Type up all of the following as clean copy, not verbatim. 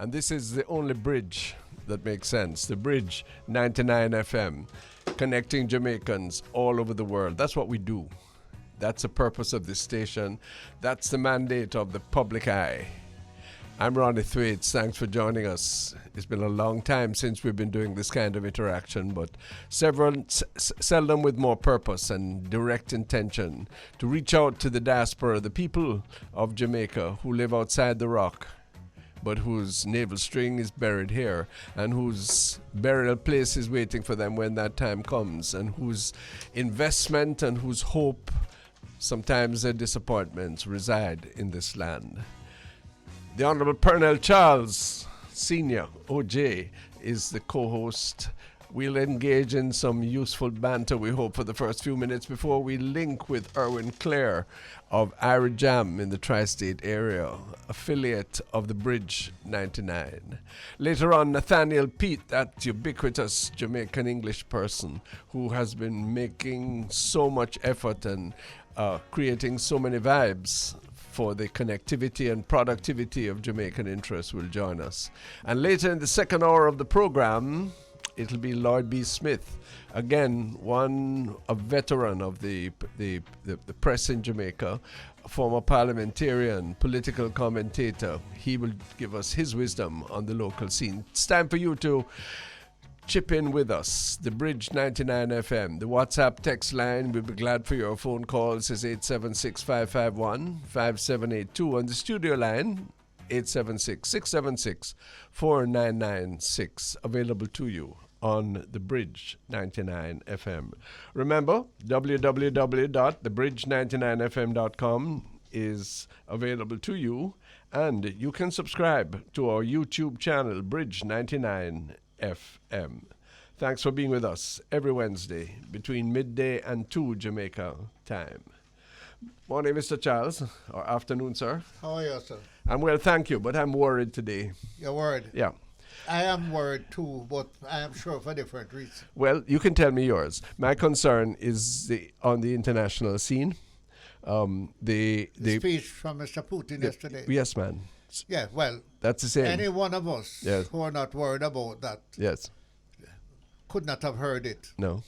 And this is the only bridge that makes sense. The Bridge 99 FM, connecting Jamaicans all over the world. That's what we do. That's the purpose of this station. That's the mandate of the public eye. I'm Ronnie Thwaites. Thanks for joining us. It's been a long time since we've been doing this kind of interaction, but seldom with more purpose and direct intention to reach out to the diaspora, the people of Jamaica who live outside the rock, but whose navel string is buried here, and whose burial place is waiting for them when that time comes, and whose investment and whose hope, sometimes their disappointments, reside in this land. The Honorable Pearnel Charles, Senior, OJ, is the co-host. We'll engage in some useful banter, we hope, for the first few minutes before we link with Erwin Clare of Ira Jam in the tri-state area, affiliate of the Bridge 99. Later on, Nathaniel Peat, that ubiquitous Jamaican English person who has been making so much effort and creating so many vibes for the connectivity and productivity of Jamaican interests, will join us. And later in the second hour of the program, it'll be Lloyd B. Smith, again, a veteran of the press in Jamaica, a former parliamentarian, political commentator. He will give us his wisdom on the local scene. It's time for you to chip in with us. The Bridge 99 FM. The WhatsApp text line, we'll be glad for your phone calls, is 876-551-5782. On the studio line, 876-676-4996. Available to you on the Bridge 99 FM. Remember, www.thebridge99fm.com is available to you, and you can subscribe to our YouTube channel, Bridge 99 FM. Thanks for being with us every Wednesday between midday and 2 Jamaica time. Morning, Mr. Charles, or afternoon, sir. How are you, sir? I'm well, thank you, but I'm worried today. You're worried? Yeah. I am worried too, but I am sure for different reasons. Well, you can tell me yours. My concern is on the international scene. The speech from Mr. Putin yesterday. Yes, man. Yeah, well, that's the same. Any one of us who are not worried about that could not have heard it. No.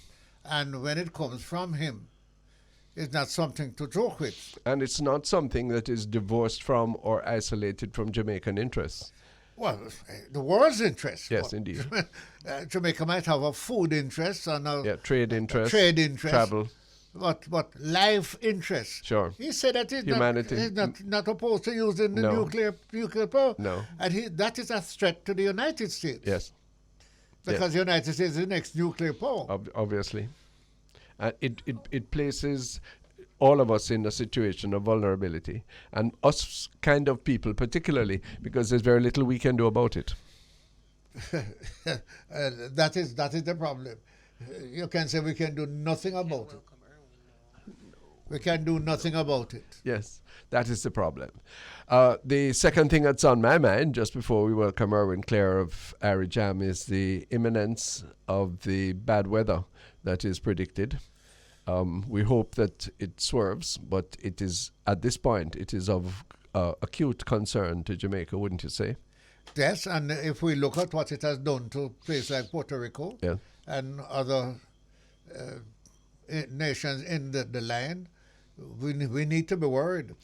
And when it comes from him, it's not something to joke with. And it's not something that is divorced from or isolated from Jamaican interests. Well, the world's interest. Yes, indeed. Jamaica might have a food interest and a trade interest, travel. But life interest. Sure. He said that he's not opposed to using the nuclear power. No. And that is a threat to the United States. Yes. Because the United States is the next nuclear power. Obviously. It places all of us in a situation of vulnerability. And us kind of people particularly, because there's very little we can do about it. That is the problem. You can say we can do nothing about it. We can do nothing about it. Yes, that is the problem. The second thing that's on my mind, just before we welcome Erwin Clare of Ira Jam, is the imminence of the bad weather that is predicted. We hope that it swerves, but it is, at this point, it is of acute concern to Jamaica, wouldn't you say? Yes, and if we look at what it has done to places like Puerto Rico and other nations in the land, we need to be worried.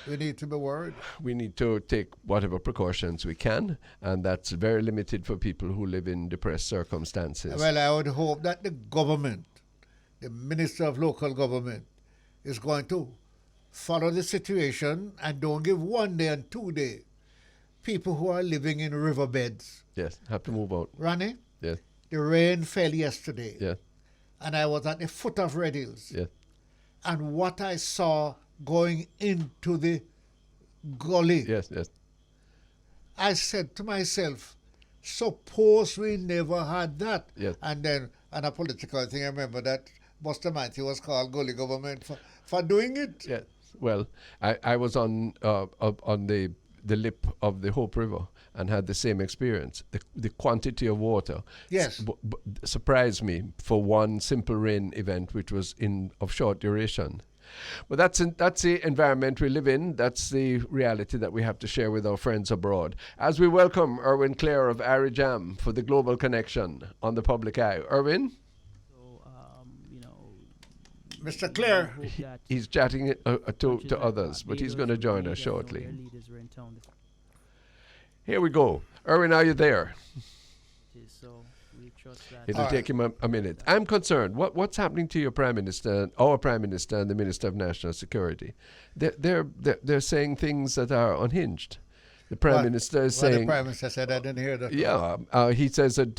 We need to be worried. We need to take whatever precautions we can, and that's very limited for people who live in depressed circumstances. Well, I would hope that the government, the Minister of Local Government, is going to follow the situation and don't give 1 day and 2 days. People who are living in riverbeds. Yes, have to move out. Ronnie? Yes. The rain fell yesterday. Yes. And I was at the foot of Red Hills. Yes. And what I saw going into the gully. Yes. I said to myself, suppose we never had that. Yes. And then, on a political thing, I remember that Buster Matthew was called gully government for doing it. Yes. Well, I was on the lip of the Hope River and had the same experience. The quantity of water surprised me for one simple rain event, which was of short duration. But that's the environment we live in. That's the reality that we have to share with our friends abroad. As we welcome Erwin Clare of Arijam for the Global Connection on the Public Eye. Erwin? So, Mr. Clare. He's chatting to others, but he's going to join us shortly. Here we go. Erwin, are you there? So we trust that. It'll take him a minute. I'm concerned. What's happening to your Prime Minister, our Prime Minister, and the Minister of National Security? They're saying things that are unhinged. The Prime Minister is saying. The Prime Minister said, I didn't hear that. Yeah, he says that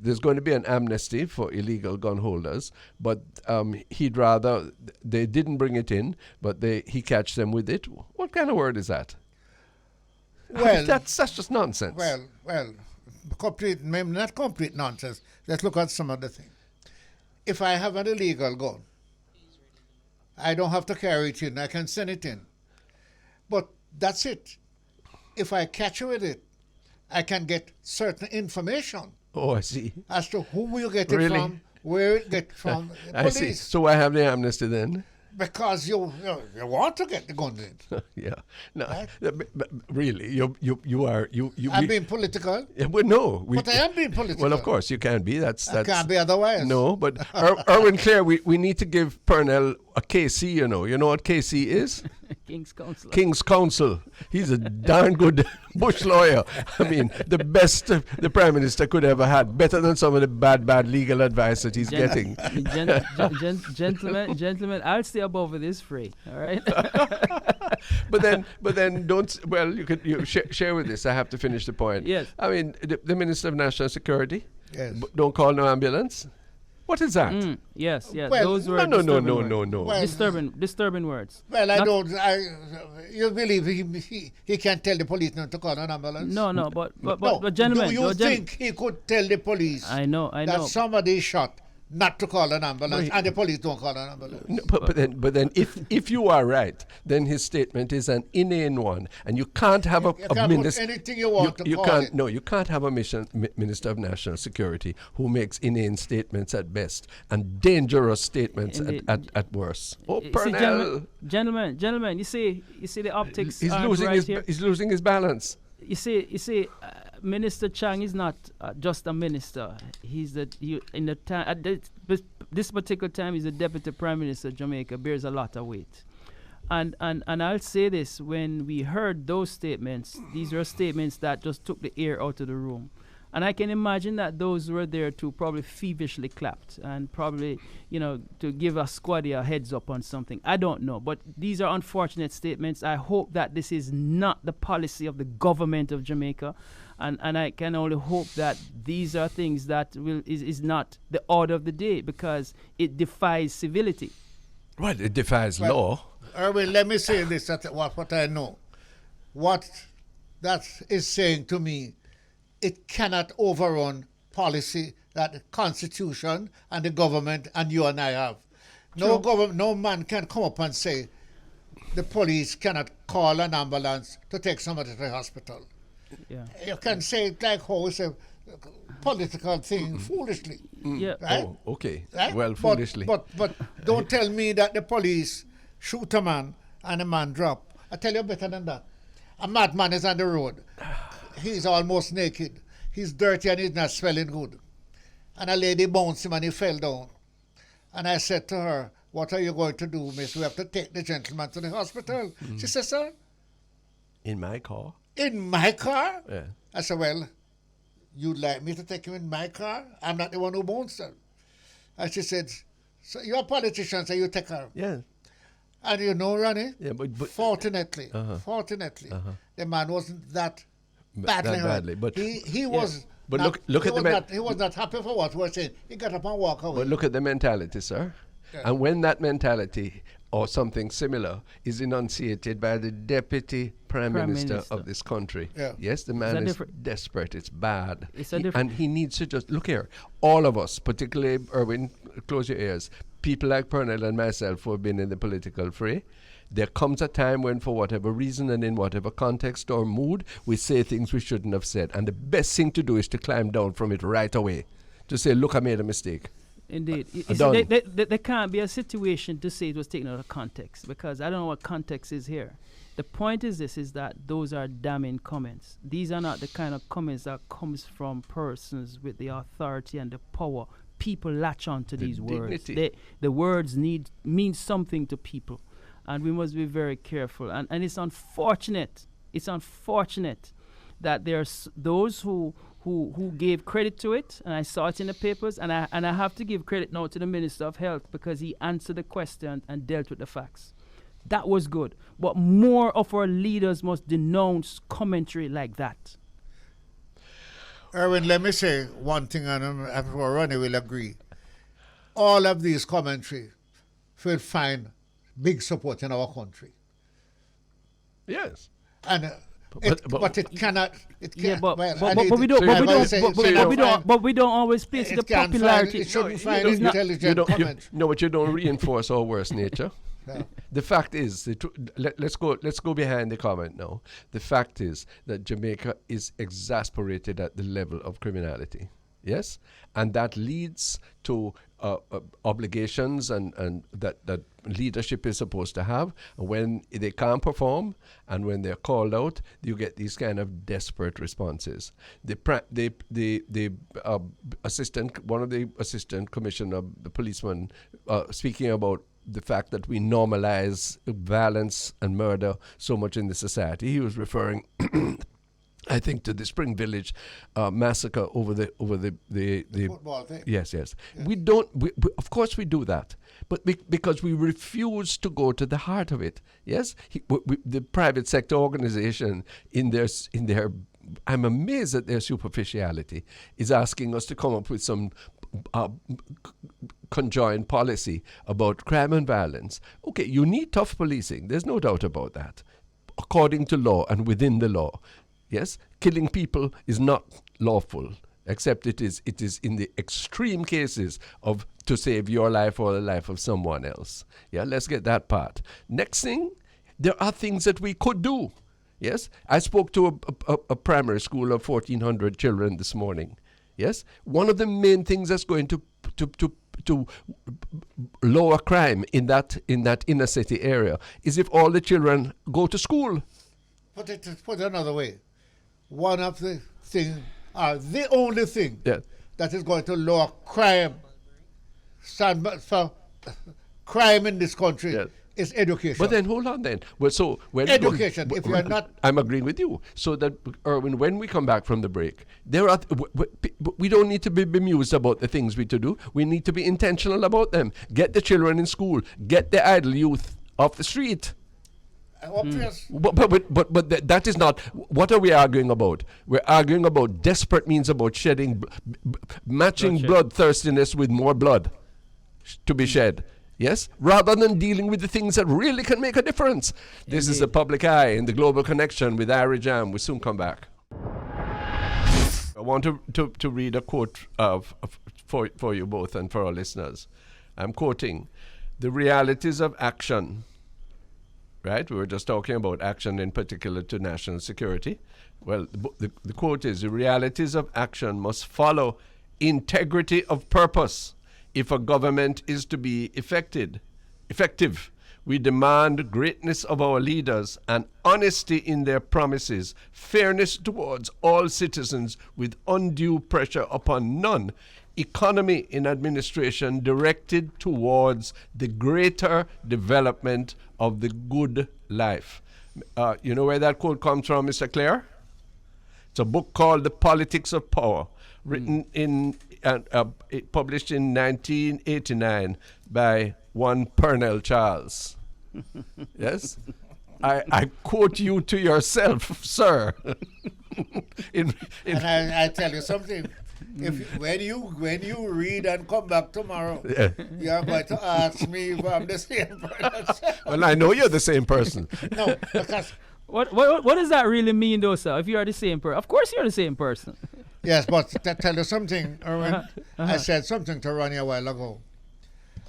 there's going to be an amnesty for illegal gun holders, but he'd rather they didn't bring it in, but he catch them with it. What kind of word is that? Well, that's just nonsense. Well, maybe not complete nonsense. Let's look at some other thing. If I have an illegal gun, I don't have to carry it in. I can send it in. But that's it. If I catch you with it, I can get certain information. Oh, I see. As to who you get it Really? from, where it get from. I see. So I have the amnesty then? Because you want to get the gun in. Yeah. No. Right? But really, you are. I'm being political. Yeah, well, no. But I am being political. Well, of course you can be. That's can't be otherwise. No, but Erwin Clare, we need to give Pearnel a KC. You know what KC is? King's Counsel. King's Counsel. He's a darn good bush lawyer. I mean, the best the Prime Minister could ever had. Better than some of the bad legal advice that he's getting. Gentlemen, I'll stay above this free. All right. But then don't. Well, you share with this. I have to finish the point. Yes. I mean, the Minister of National Security. Yes. Don't call no ambulance. What is that? Yes. Well, Those were No. Well, disturbing words. Well, you believe he can't tell the police not to call an ambulance? No, but gentlemen, do you think he could tell the police I know. that somebody shot not to call an ambulance and the police don't call an ambulance? No, but then if you are right, then his statement is an inane one, and you can't have You can't put anything you want to call can't. it. No, you can't have a Minister of National Security who makes inane statements at best and dangerous statements at worst. Oh, Pearnel. Gentlemen, you see the optics. He's losing his balance. You see, Minister Chang is not just a minister. He's this particular time he's the Deputy Prime Minister of Jamaica, bears a lot of weight. And I'll say this: when we heard those statements, these were statements that just took the air out of the room. And I can imagine that those who were there too probably feverishly clapped and probably, to give a squaddy a heads up on something. I don't know. But these are unfortunate statements. I hope that this is not the policy of the government of Jamaica. And I can only hope that these are things that is not the order of the day, because it defies civility. Right, it defies law. Erwin, let me say this, what I know. What that is saying to me, it cannot overrun policy that the Constitution and the government and you and I have. No man can come up and say the police cannot call an ambulance to take somebody to the hospital. Yeah. You can say it like how it's a political thing, foolishly. Yeah. Right? Oh, okay. Right? Well, foolishly. But don't tell me that the police shoot a man and a man drop. I tell you better than that. A madman is on the road. He's almost naked. He's dirty and he's not smelling good. And a lady bounced him and he fell down. And I said to her, "What are you going to do, miss? We have to take the gentleman to the hospital." She said, "Sir?" In my car? "In my car?" Yeah. I said, "Well, you'd like me to take him in my car? I'm not the one who bounced her." And she said, "So you're a politician, so you take her." Yeah. And Ronnie, Yeah, but fortunately, the man wasn't that badly hurt. But he was. But not, look at the he was not happy for what we were saying. He got up and walked away. But look at the mentality, sir. Yeah. And when that mentality or something similar is enunciated by the Deputy Prime Minister of this country, yes, the man is desperate. It's bad. And he needs to just look here. All of us, particularly Erwin, close your ears. People like Pearnel and myself who have been in the political fray, there comes a time when, for whatever reason and in whatever context or mood, we say things we shouldn't have said. And the best thing to do is to climb down from it right away. To say, look, I made a mistake. Indeed. You see, Done. there can't be a situation to say it was taken out of context, because I don't know what context is here. The point is this, is that those are damning comments. These are not the kind of comments that comes from persons with the authority and the power. People latch on to these words. The words mean something to people, and we must be very careful. And it's unfortunate. It's unfortunate that there's those who gave credit to it, and I saw it in the papers, and I have to give credit now to the Minister of Health, because he answered the question and dealt with the facts. That was good. But more of our leaders must denounce commentary like that. Erwin, let me say one thing, and Ronnie will agree. All of these commentary will find big support in our country. Yes. And but it cannot. It can't. Yeah, but well, we don't always place the popularity. It shouldn't find intelligent comment. No, but you don't reinforce our worst nature. No. The fact is, let's go behind the comment now. The fact is that Jamaica is exasperated at the level of criminality. Yes, and that leads to obligations and that leadership is supposed to have. When they can't perform and when they're called out, you get these kind of desperate responses. One of the assistant commissioner, the policeman, speaking about the fact that we normalize violence and murder so much in the society. He was referring, I think, to the Spring Village massacre over the football thing. Yes. We don't. Of course, we do that, but because we refuse to go to the heart of it. Yes, the private sector organization in their, I'm amazed at their superficiality, is asking us to come up with some conjoined policy about crime and violence. Okay, you need tough policing. There's no doubt about that, according to law and within the law. Yes, killing people is not lawful, except it is in the extreme cases of to save your life or the life of someone else. Yeah, let's get that part. Next thing, there are things that we could do. Yes, I spoke to a primary school of 1,400 children this morning. Yes, one of the main things that's going to lower crime in that inner city area is if all the children go to school. Put it another way. One of the things, the only thing that is going to lower crime, for crime in this country is education. But then hold on then. Well, so when education, if you are not, I'm agreeing with you. So that Erwin, when we come back from the break, we don't need to be bemused about the things we to do. We need to be intentional about them. Get the children in school. Get the idle youth off the street. But that is not. What are we arguing about? We're arguing about desperate means about shedding, matching bloodthirstiness with more blood to be shed. Yes, rather than dealing with the things that really can make a difference. This is the Public Eye in the Global Connection with Ira Jam. We'll soon come back. I want to read a quote for you both and for our listeners. I'm quoting, "The realities of action." Right? We were just talking about action in particular to national security. Well, the quote is, "The realities of action must follow integrity of purpose. If a government is to be effective, we demand greatness of our leaders and honesty in their promises, fairness towards all citizens with undue pressure upon none, economy in administration directed towards the greater development of the good life." You know where that quote comes from, Mr. Clare? It's a book called The Politics of Power, written published in 1989 by one Pearnel Charles. Yes? I quote you to yourself, sir. And I tell you something. When you read and come back tomorrow, you're going to ask me if I'm the same person. Well, I know you're the same person. No, because what does that really mean, though, sir? If you are the same person, of course you're the same person. Yes, but to tell you something, Erwin, I said something to Ronnie a while ago,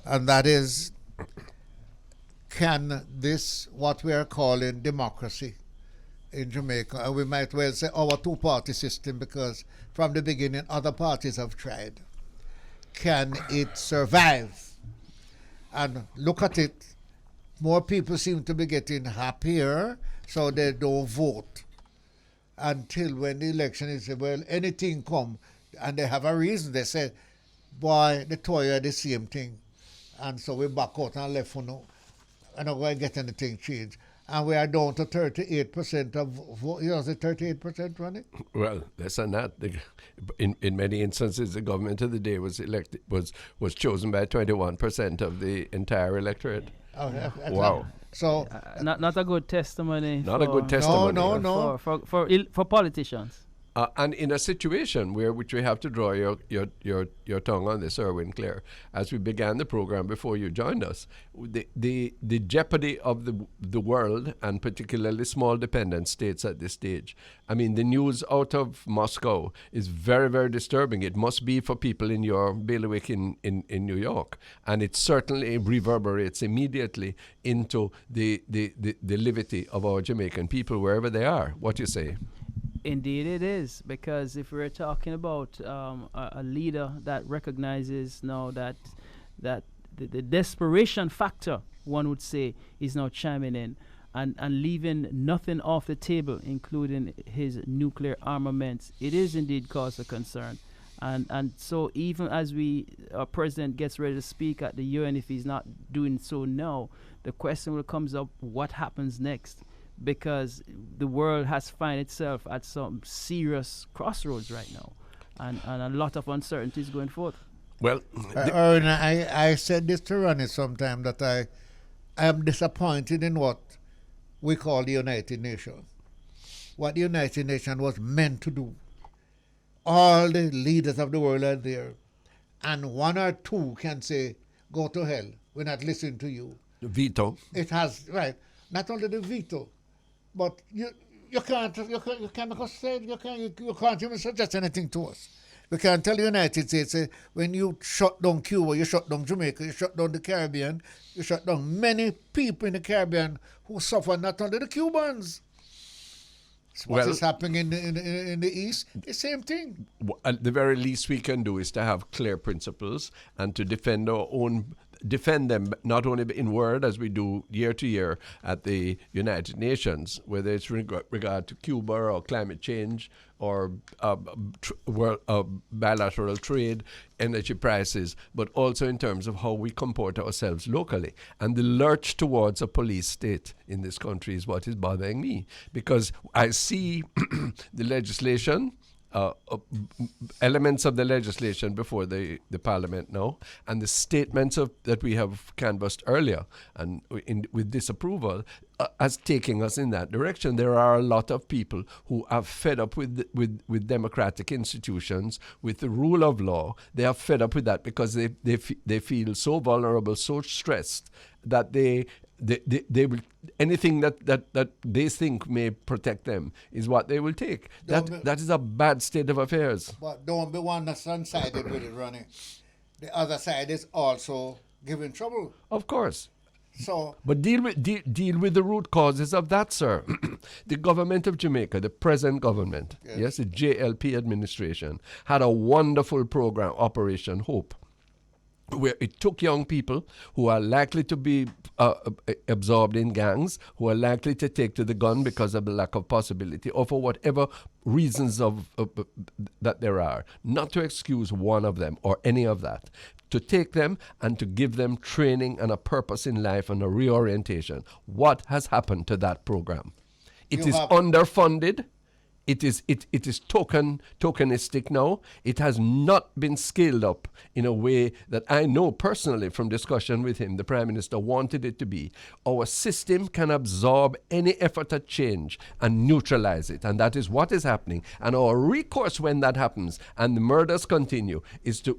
and that is, can this, what we are calling democracy in Jamaica, and we might well say our two-party system, because from the beginning other parties have tried, can it survive? And look at it, more people seem to be getting happier, so they don't vote until when the election is, well, anything come, and they have a reason. They say, boy, the toy are the same thing. And so we back out and left for now. I'm not going to get anything changed. And we are down to 38% of vote. You know, is it 38%, Ronnie? Well, less than that. In many instances, the government of the day was chosen by 21% of the entire electorate. Oh, Wow. So not a good testimony. Not a good testimony. No. For politicians. And in a situation which we have to draw your tongue on this, Erwin Clare, as we began the program before you joined us, the jeopardy of the world, and particularly small dependent states at this stage. I mean, the news out of Moscow is very, very disturbing. It must be for people in your bailiwick in New York. And it certainly reverberates immediately into the livity of our Jamaican people, wherever they are. What do you say? Indeed it is, because if we're talking about a leader that recognizes now that the desperation factor, one would say, is now chiming in and leaving nothing off the table, including his nuclear armaments, it is indeed cause of concern. And so even as our president gets ready to speak at the UN, if he's not doing so now, the question will comes up, what happens next? Because the world has find itself at some serious crossroads right now, and a lot of uncertainties going forth. Well, I said this to Ronnie sometime, that I am disappointed in what we call the United Nations. What the United Nations was meant to do. All the leaders of the world are there, and one or two can say, go to hell, we're not listening to you. Veto. It has, right, not only the veto, but you can't even suggest anything to us. We can't tell the United States, when you shut down Cuba, you shut down Jamaica, you shut down the Caribbean, you shut down many people in the Caribbean who suffer, not only the Cubans. What is happening in the East? The same thing. At the very least we can do is to have clear principles and to defend them not only in word, as we do year to year at the United Nations, whether it's regard to Cuba or climate change or bilateral trade, energy prices, but also in terms of how we comport ourselves locally. And the lurch towards a police state in this country is what is bothering me, because I see the legislation, elements of the legislation before the Parliament now, and the statements that we have canvassed earlier and with disapproval as taking us in that direction. There are a lot of people who are fed up with democratic institutions, with the rule of law. They are fed up with that because they feel so vulnerable, so stressed that they will, anything that they think may protect them is what they will take. That is a bad state of affairs. But don't be one-sided with it, Ronnie. The other side is also giving trouble. Of course. So, but deal with the root causes of that, sir. The government of Jamaica, the present government, yes, the JLP administration, had a wonderful program, Operation Hope, where it took young people who are likely to be absorbed in gangs, who are likely to take to the gun because of the lack of possibility, or for whatever reasons that there are, not to excuse one of them or any of that, to take them and to give them training and a purpose in life and a reorientation. What has happened to that program? It is underfunded. It is tokenistic now. It has not been scaled up in a way that I know personally from discussion with him, the Prime Minister wanted it to be. Our system can absorb any effort at change and neutralize it, and that is what is happening. And our recourse when that happens and the murders continue is to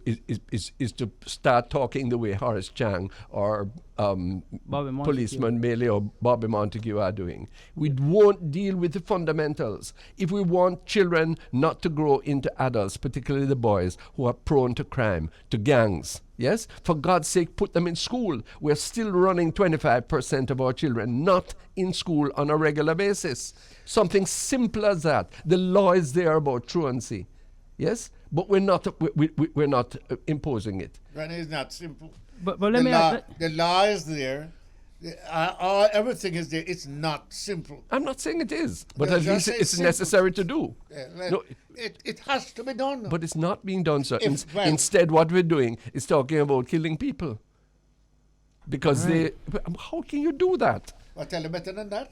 start talking the way Horace Chang or Policeman Bailey or Bobby Montague are doing. We won't deal with the fundamentals. If we want children not to grow into adults, particularly the boys who are prone to crime, to gangs, yes, for God's sake, put them in school. We're still running 25% of our children not in school on a regular basis. Something simple as that. The law is there about truancy, yes, but we're not imposing it. Right, it's not simple. But let me ask, The law is there. Everything is there. It's not simple. I'm not saying it is, but Yeah, at least just it's simple. necessary to do. No, It has to be done. but it's not being done, sir. Well- Instead, what we're doing is talking about killing people. Because how can you do that? I'll tell you better than that.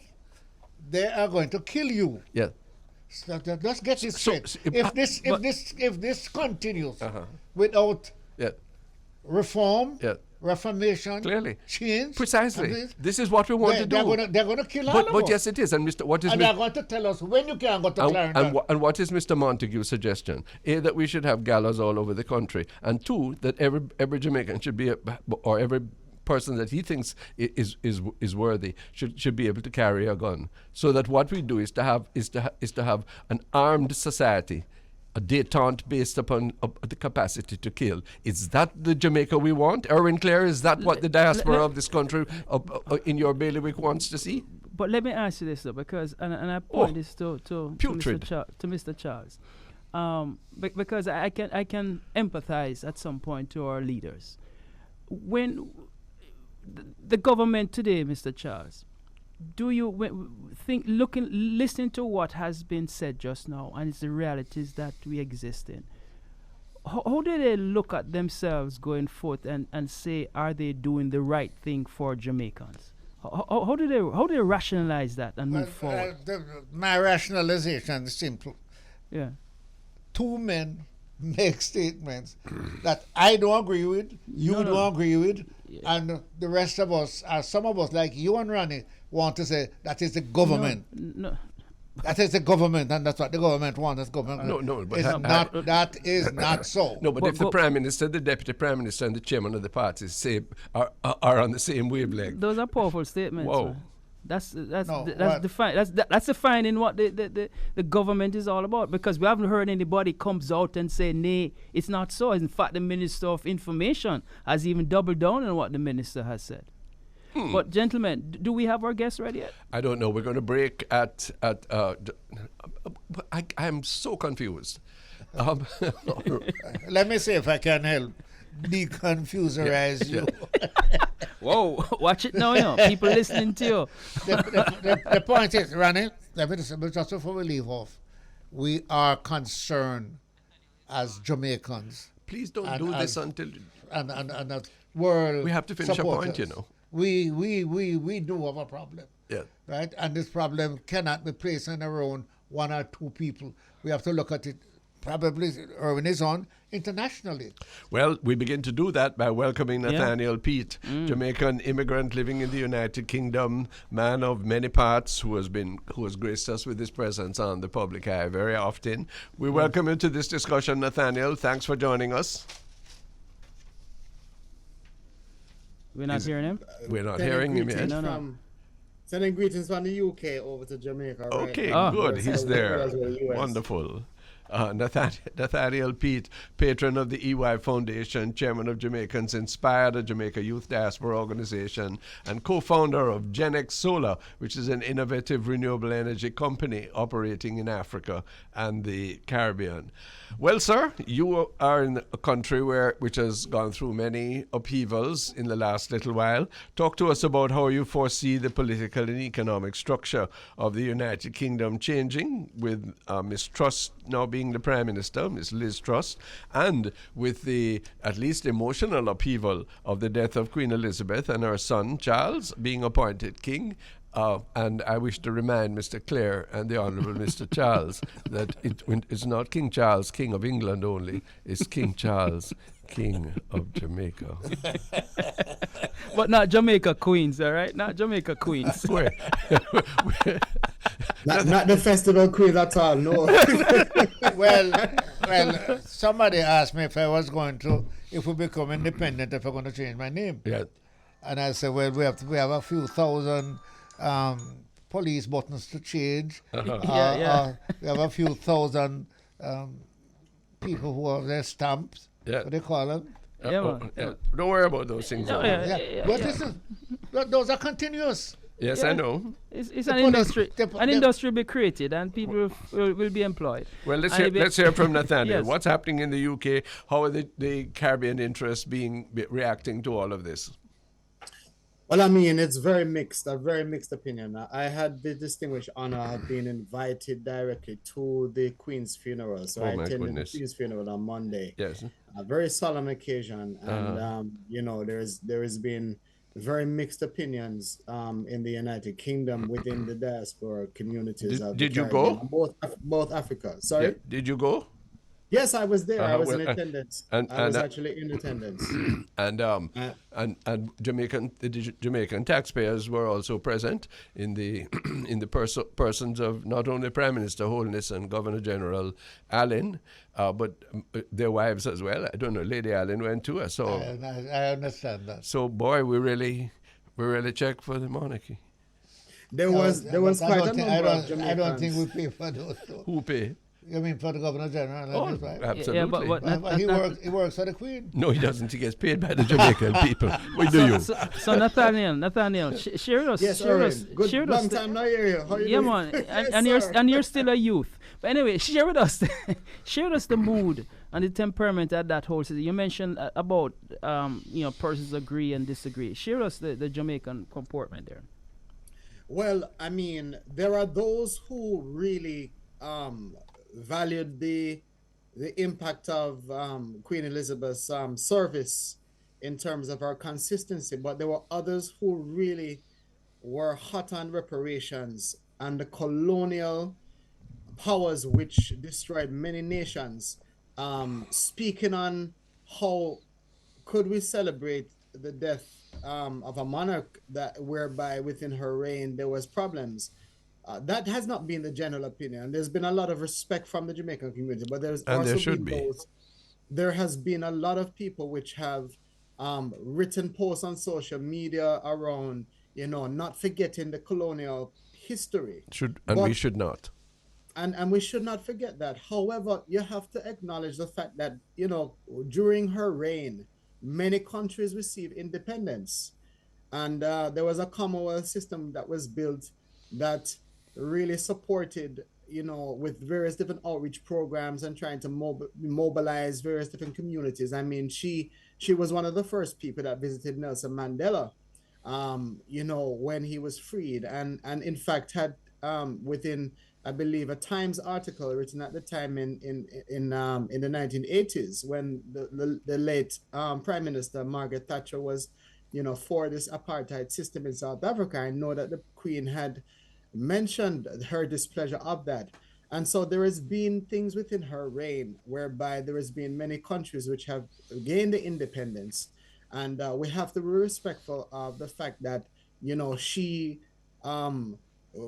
They are going to kill you. Yeah. So let's get this straight. so if this continues without Yeah. reform, Yeah. reformation, Clearly. change, Precisely. This is what we want to do. they're going to kill all of But us. yes, it is. And what is And they're going to tell us when you can go to Clarendon. and what is Mr. Montague's suggestion? A, that we should have gallows all over the country, and two, that every Jamaican should be, or every person that he thinks is worthy should be able to carry a gun. So that what we do is to have an armed society, a détente based upon the capacity to kill. Is that the Jamaica we want? Erwin Clare, is that what the diaspora of this country in your bailiwick wants to see? But let me ask you this though, because and I point this to putrid. Mr. Charles, because I can empathize at some point to our leaders. When the government today, Mr. Charles, do you listening to what has been said just now, and it's the realities that we exist in? How do they look at themselves going forth and say, are they doing the right thing for Jamaicans? How do they rationalize that and move forward? My rationalization is simple. Yeah. Two men make statements that I don't agree with, you don't agree with, and the rest of us, some of us like you and Ronnie, want to say that is the government. No. That is the government, and that's what the government wants. That's government. No, but that is not so. No, but if the Prime Minister, the Deputy Prime Minister, and the Chairman of the party are on the same wavelength. Those are powerful statements. Whoa. Man. That's what? defining what the government is all about, because we haven't heard anybody comes out and say, nay, it's not so. In fact, the Minister of Information has even doubled down on what the Minister has said. But gentlemen, do we have our guests ready yet? I don't know. We're going to break at I'm so confused. Let me see if I can help deconfuserize you. Whoa, watch it now, people listening to you. The point is, Ronnie, just before we leave off, we are concerned as Jamaicans. Please don't do this until... And the world we have to finish a point, supporters. We do have a problem. Yeah. Right? And this problem cannot be placed on around one or two people. We have to look at it, probably Erwin is on, internationally. Well, we begin to do that by welcoming Nathaniel Peat, Jamaican immigrant living in the United Kingdom, man of many parts who has graced us with his presence on the public eye very often. We welcome you to this discussion, Nathaniel. Thanks for joining us. We're not hearing him? We're not hearing him yet. No. Sending greetings from the UK over to Jamaica. Okay, right? good. He's there. US. Wonderful. Nathaniel Peat, patron of the EY Foundation, chairman of Jamaicans Inspired, a Jamaica Youth Diaspora Organization, and co-founder of Genex Solar, which is an innovative renewable energy company operating in Africa and the Caribbean. Well, sir, you are in a country which has gone through many upheavals in the last little while. Talk to us about how you foresee the political and economic structure of the United Kingdom changing, with Miss Truss now being the Prime Minister, Miss Liz Truss, and with the at least emotional upheaval of the death of Queen Elizabeth and her son Charles being appointed King. And I wish to remind Mr. Clare and the Honourable Mr. Charles that it's not King Charles, King of England only, it's King Charles, King of Jamaica. But not Jamaica Queens, all right? Not Jamaica Queens. Not the festival queen at all, no. Well, somebody asked me if we become independent, if we're going to change my name. Yeah. And I said, well, we have a few thousand police buttons to change. We have a few thousand people who have their stamps. Yeah. What do they call them? Yeah. Don't worry about those things. But listen, those are continuous. Yes, Yeah. I know. It's an industry. An industry will be created, and people will be employed. Well, And it'll be- let's hear from Nathaniel. Yes. What's happening in the UK? How are the Caribbean interests reacting to all of this? Well, I mean, it's very mixed, a very mixed opinion. I had the distinguished honor of being invited directly to the Queen's funeral. So Oh, I my attended goodness. the Queen's funeral on Monday. Yes. A very solemn occasion. And, there has been very mixed opinions in the United Kingdom within the diaspora communities. Did you go? Both Africa. Sorry? Yeah. Did you go? Yes, I was there. I was well, in attendance. and- I was and, actually in attendance. And Jamaican taxpayers were also present in the persons of not only Prime Minister Holness and Governor General Allen, but their wives as well. I don't know, Lady Allen went too. So I understand that. so boy, we really check for the monarchy. There was quite a number of Jamaicans. I don't think we pay for those. Who pay? You mean for the Governor General? Oh, That's right. absolutely. Yeah, but But he works for the Queen. No, he doesn't. He gets paid by the Jamaican people. What do you? So Nathaniel, share with us. Yes, share with Owen. us. Good, Share with long us. time no hear you. How you Yeah, doing? man, Yes, sir. and you're still a youth. But anyway, share with us, share with us the mood and the temperament at that whole city. You mentioned about persons agree and disagree. Share with us the Jamaican comportment there. Well, I mean, there are those who really valued the impact of Queen Elizabeth's service in terms of her consistency, but there were others who really were hot on reparations and the colonial powers which destroyed many nations, speaking on how could we celebrate the death of a monarch whereby within her reign there was problems. That has not been the general opinion. There's been a lot of respect from the Jamaican community, but there's And also there should been be. those. There has been a lot of people which have written posts on social media around, not forgetting the colonial history. We should not. And we should not forget that. However, you have to acknowledge the fact that, during her reign, many countries received independence. And there was a Commonwealth system that was built that really supported, with various different outreach programs and trying to mobilize various different communities. I mean, she was one of the first people that visited Nelson Mandela, when he was freed, and in fact had within, I believe, a Times article written at the time in the 1980s when the late Prime Minister Margaret Thatcher was, for this apartheid system in South Africa. I know that the Queen had mentioned her displeasure of that. And so there has been things within her reign whereby there has been many countries which have gained the independence. And we have to be respectful of the fact that, she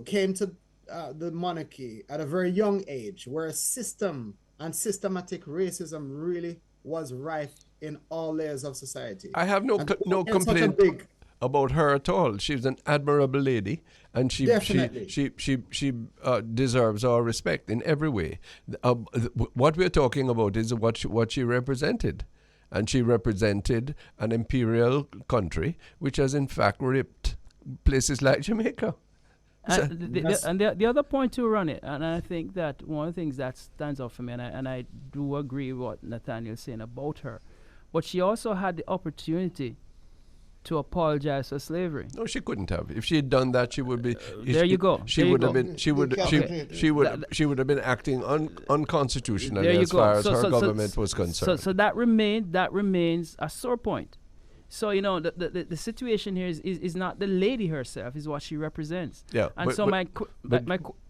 came to the monarchy at a very young age, where system and systematic racism really was rife in all layers of society. I have no complaint about her at all. She's an admirable lady, and she deserves our respect in every way. What we're talking about is what she represented, and she represented an imperial country which has in fact ripped places like Jamaica. The other point to run it, and I think that one of the things that stands out for me, and I do agree with what Nathaniel's saying about her, but she also had the opportunity to apologize for slavery. No, she couldn't have. If she had done that, she would be. There you go. She would have been. She would have been acting unconstitutionally as far as her government was concerned. So that remains a sore point. So the situation here is not the lady herself, is what she represents. Yeah. And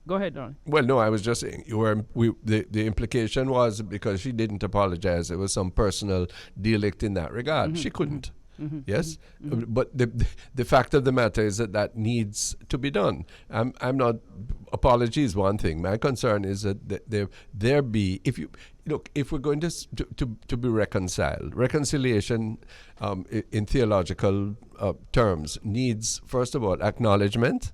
go ahead, Don. Well, no, I was just saying the implication was because she didn't apologize, there was some personal delict in that regard. Mm-hmm, she couldn't. Mm-hmm, yes, mm-hmm. But the fact of the matter is that needs to be done. I'm not. Apology is one thing. My concern is that there be, if we're going to be reconciled, reconciliation in theological terms needs, first of all, acknowledgement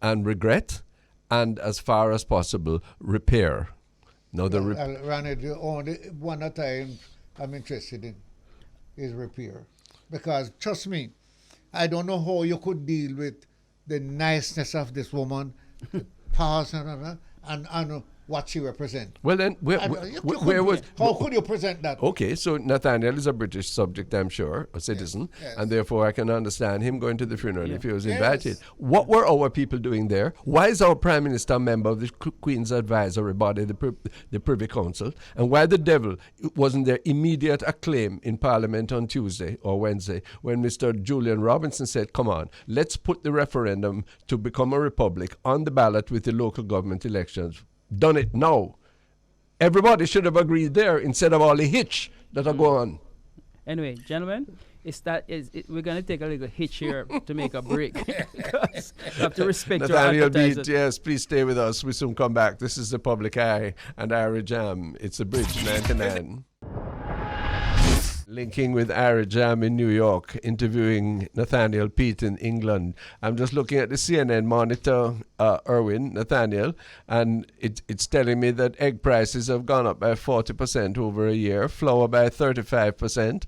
and regret, and as far as possible, repair. Ronnie, the only one that I'm interested in is repair. Because, trust me, I don't know how you could deal with the niceness of this woman, the powers and what she represents. Well, then, where was... How could you present that? Okay, so Nathaniel is a British subject, I'm sure, a citizen, Yes. and therefore I can understand him going to the funeral if he was Yes. invited. What were our people doing there? Why is our Prime Minister a member of the Queen's advisory body, the Privy Council? And why the devil wasn't there immediate acclaim in Parliament on Tuesday or Wednesday when Mr. Julian Robinson said, come on, let's put the referendum to become a republic on the ballot with the local government elections. Done it now. Everybody should have agreed there instead of all the hitch that are going on. Anyway, gentlemen, we're going to take a little hitch here to make a break. Because we have to respect Nathaniel your Peat, advertisers. yes, please stay with us. We soon come back. This is The Public Eye and Ira Jam. It's a Bridge 99. Linking with Ira Jam in New York, interviewing Nathaniel Peat in England. I'm just looking at the CNN monitor, Nathaniel, and it's telling me that egg prices have gone up by 40% over a year, flour by 35%,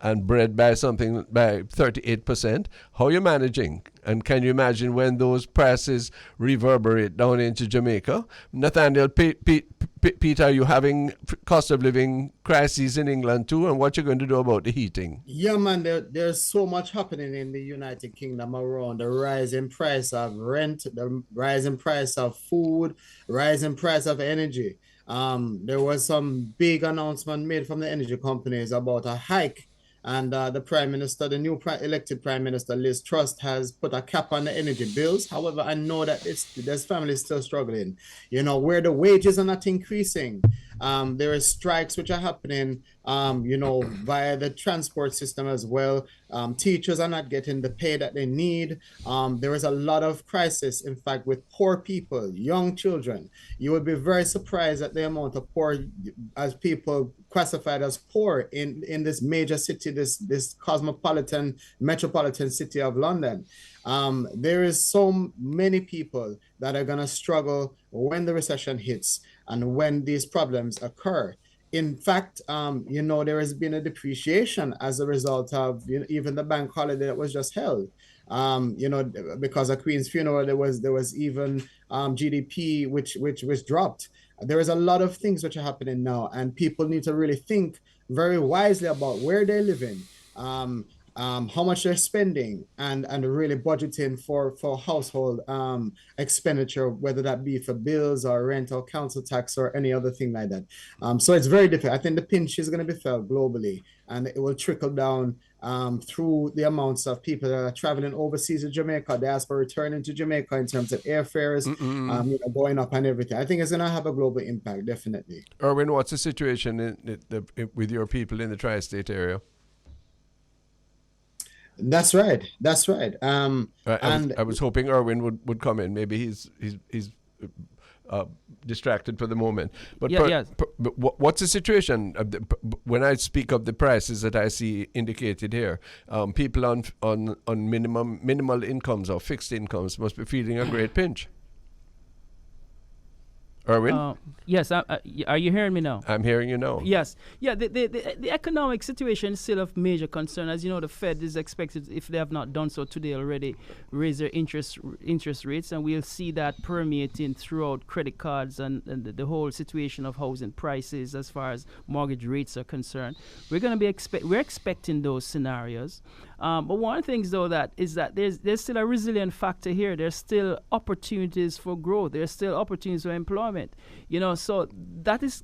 and bread by 38%. How are you managing? And can you imagine when those prices reverberate down into Jamaica? Nathaniel Peat, are you having cost of living crises in England too? And what you're going to do about the heating? Yeah, man, there's so much happening in the United Kingdom around the rising price of rent, the rising price of food, rising price of energy. There was some big announcement made from the energy companies about a hike. And the Prime Minister, the new elected Prime Minister, Liz Truss, has put a cap on the energy bills. However, I know that there's families still struggling. Where the wages are not increasing. There are strikes which are happening, via the transport system as well. Teachers are not getting the pay that they need. There is a lot of crisis, in fact, with poor people, young children. You would be very surprised at the amount of poor, as people classified as poor in this major city, this cosmopolitan, metropolitan city of London. There is so many people that are going to struggle when the recession hits and when these problems occur. In fact, there has been a depreciation as a result of even the bank holiday that was just held. Because of Queen's funeral, there was even GDP which dropped. There is a lot of things which are happening now, and people need to really think very wisely about where they're living, how much they're spending, and really budgeting for household expenditure, whether that be for bills or rent or council tax or any other thing like that. So it's very difficult. I think the pinch is going to be felt globally, and it will trickle down through the amounts of people that are traveling overseas to Jamaica, diaspora returning to Jamaica in terms of airfares, going up and everything. I think it's going to have a global impact, definitely. Erwin, what's the situation with your people in the tri-state area? That's right. I was hoping Erwin would come in. Maybe he's distracted for the moment. But what's the situation? When I speak of the prices that I see indicated here, people on minimal incomes or fixed incomes must be feeling a great pinch. Erwin? Yes, are you hearing me now? I'm hearing you now. Yes. Yeah, the economic situation is still of major concern. As you know, the Fed is expected, if they have not done so today already, raise their interest rates, and we'll see that permeating throughout credit cards and the whole situation of housing prices as far as mortgage rates are concerned. We're expecting those scenarios. But one of the things, though, is that there's still a resilient factor here. There's still opportunities for growth. There's still opportunities for employment. So that is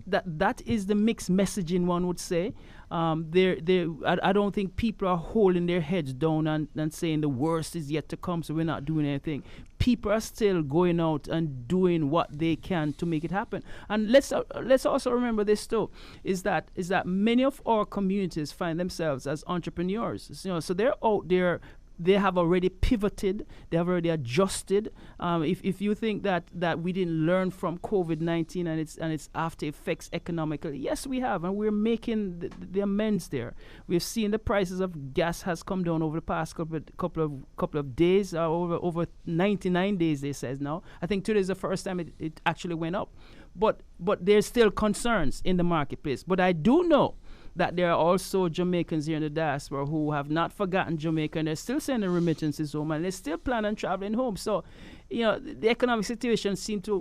the mixed messaging, one would say. I don't think people are holding their heads down and saying the worst is yet to come, so we're not doing anything. People are still going out and doing what they can to make it happen. And let's also remember this too, is that many of our communities find themselves as entrepreneurs. So they're out there. They have already pivoted. They have already adjusted. If you think that we didn't learn from COVID-19 and its after effects economically, yes, we have, and we're making the amends there. We've seen the prices of gas has come down over the past couple of days, over 99 days. They says now. I think today is the first time it actually went up, but there's still concerns in the marketplace. But I do know that there are also Jamaicans here in the diaspora who have not forgotten Jamaica, and they're still sending remittances home, and they still plan on traveling home. So, the economic situation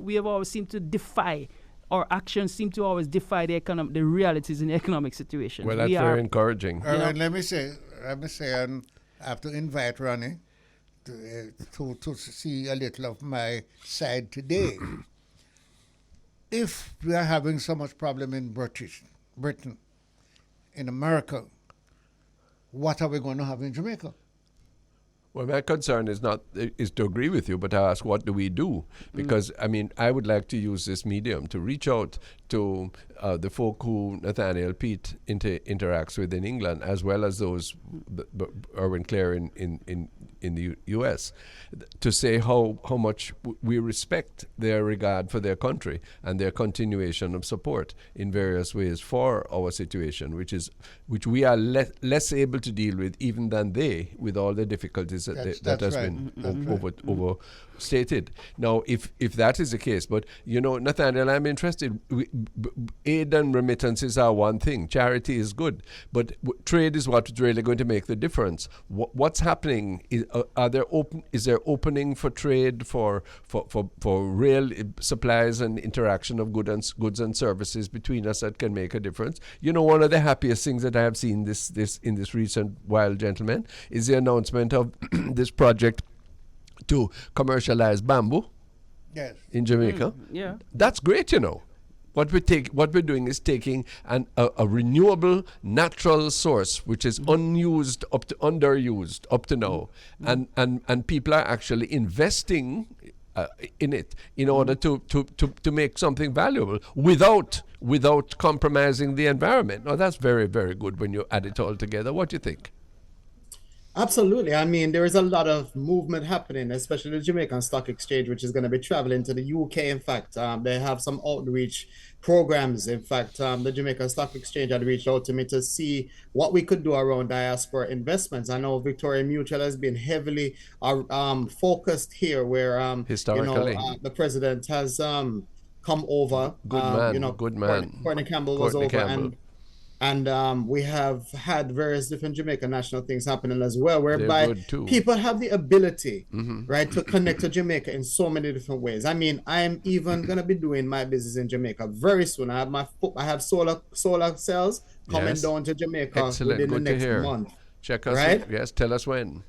we have always seemed to defy, our actions seem to always defy the realities in the economic situation. Well, that's very encouraging. And let me say, and I have to invite Ronnie to see a little of my side today. If we are having so much problem in Britain, in America, what are we going to have in Jamaica? Well, my concern is to agree with you, but to ask what do we do? Because, I would like to use this medium to reach out to the folk who Nathaniel Peat interacts with in England, as well as those Erwin Clare in the U.S., to say how much we respect their regard for their country and their continuation of support in various ways for our situation, which we are less able to deal with even than they, with all the difficulties that has been overstated. Now, if that is the case, but Nathaniel, I'm interested. Aid and remittances are one thing. Charity is good, but trade is what's really going to make the difference. What's happening? Is there opening for trade for real supplies and interaction of goods and services between us that can make a difference? One of the happiest things that I have seen this in this recent while, gentlemen, is the announcement of this project to commercialize bamboo. Yes. In Jamaica. Yeah. That's great, What we're doing is taking a renewable natural source which is underused up to now, and people are actually investing in it in order to make something valuable without compromising the environment. Now that's very, very good when you add it all together. What do you think? Absolutely. There is a lot of movement happening, especially the Jamaican Stock Exchange, which is going to be traveling to the UK. In fact, they have some outreach programs. In fact, the Jamaican Stock Exchange had reached out to me to see what we could do around diaspora investments. I know Victoria Mutual has been heavily focused here, where historically the president has come over. Good man. Courtney Campbell was over, and we have had various different Jamaican national things happening as well, whereby people have the ability, right, to connect to Jamaica in so many different ways. I am even going to be doing my business in Jamaica very soon. I have solar cells coming down to Jamaica within the next month. Check us right? out. Yes, tell us when.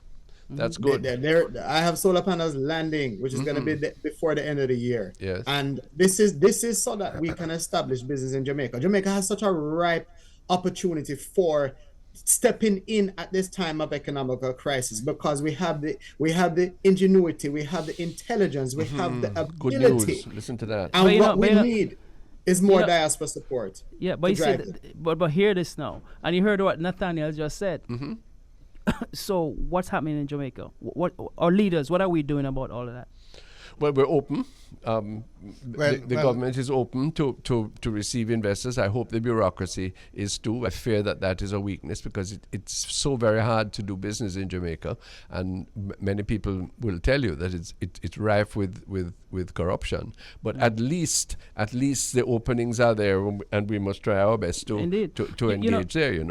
That's good. I have solar panels landing, which is going to be before the end of the year. Yes. And this is so that we can establish business in Jamaica. Jamaica has such a ripe opportunity for stepping in at this time of economical crisis, because we have the ingenuity, we have the intelligence, we have the ability. Good news. Listen to that. And what we need is more diaspora support. Yeah, but you see, but hear this now, and you heard what Nathaniel just said. So what's happening in Jamaica? What our leaders? What are we doing about all of that? Well, we're open. The government is open to receive investors. I hope the bureaucracy is too. I fear that is a weakness, because it's so very hard to do business in Jamaica, and many people will tell you that it's rife with corruption. But at least the openings are there, and we must try our best to engage there.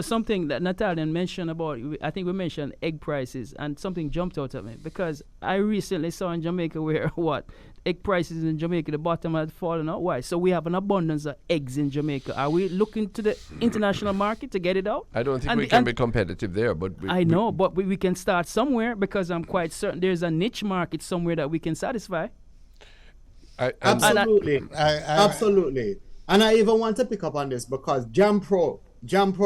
Something that Nathaniel mentioned about, I think we mentioned egg prices, and something jumped out at me, because I recently saw in Jamaica where egg prices in Jamaica, the bottom had fallen out. Why? So we have an abundance of eggs in Jamaica. Are we looking to the international market to get it out? I don't think we can be competitive there, but but we can start somewhere, because I'm quite certain there's a niche market somewhere that we can satisfy. Absolutely. Absolutely. And I even want to pick up on this, because Jampro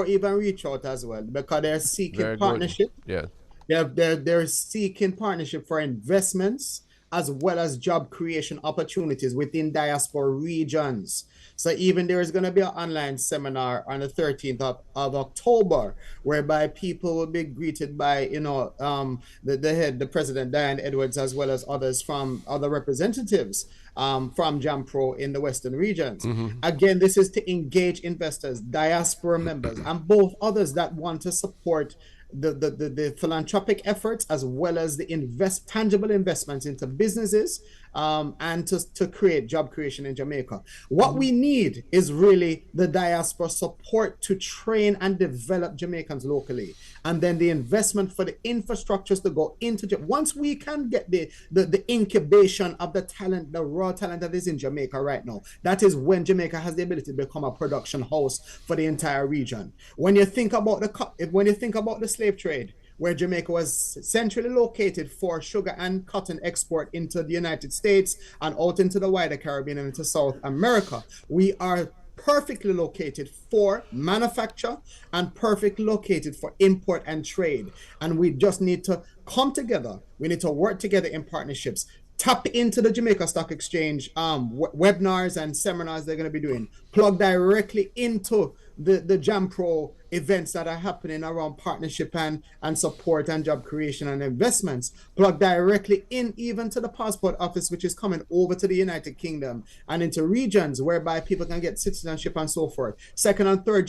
even reach out as well, because they're seeking partnership. Yeah. They're seeking partnership for investments, as well as job creation opportunities within diaspora regions. So even there is going to be an online seminar on the 13th of October, whereby people will be greeted by, the President, Diane Edwards, as well as others from other representatives from Jampro in the Western regions. Again, this is to engage investors, diaspora members, and both others that want to support the philanthropic efforts, as well as the tangible investments into businesses and to create job creation in Jamaica. What we need is really the diaspora support to train and develop Jamaicans locally, and then the investment for the infrastructures to go into once we can get the incubation of the talent, the raw talent that is in Jamaica right now. That is when Jamaica has the ability to become a production house for the entire region. When you think about the slave trade, where Jamaica was centrally located for sugar and cotton export into the United States and out into the wider Caribbean and into South America, we are perfectly located for manufacture and perfectly located for import and trade. And we just need to come together. We need to work together in partnerships. Tap into the Jamaica Stock Exchange webinars and seminars they're going to be doing. Plug directly into the JamPro events that are happening around partnership and support and job creation and investments. Plug directly in even to the passport office, which is coming over to the United Kingdom and into regions whereby people can get citizenship and so forth. Second and third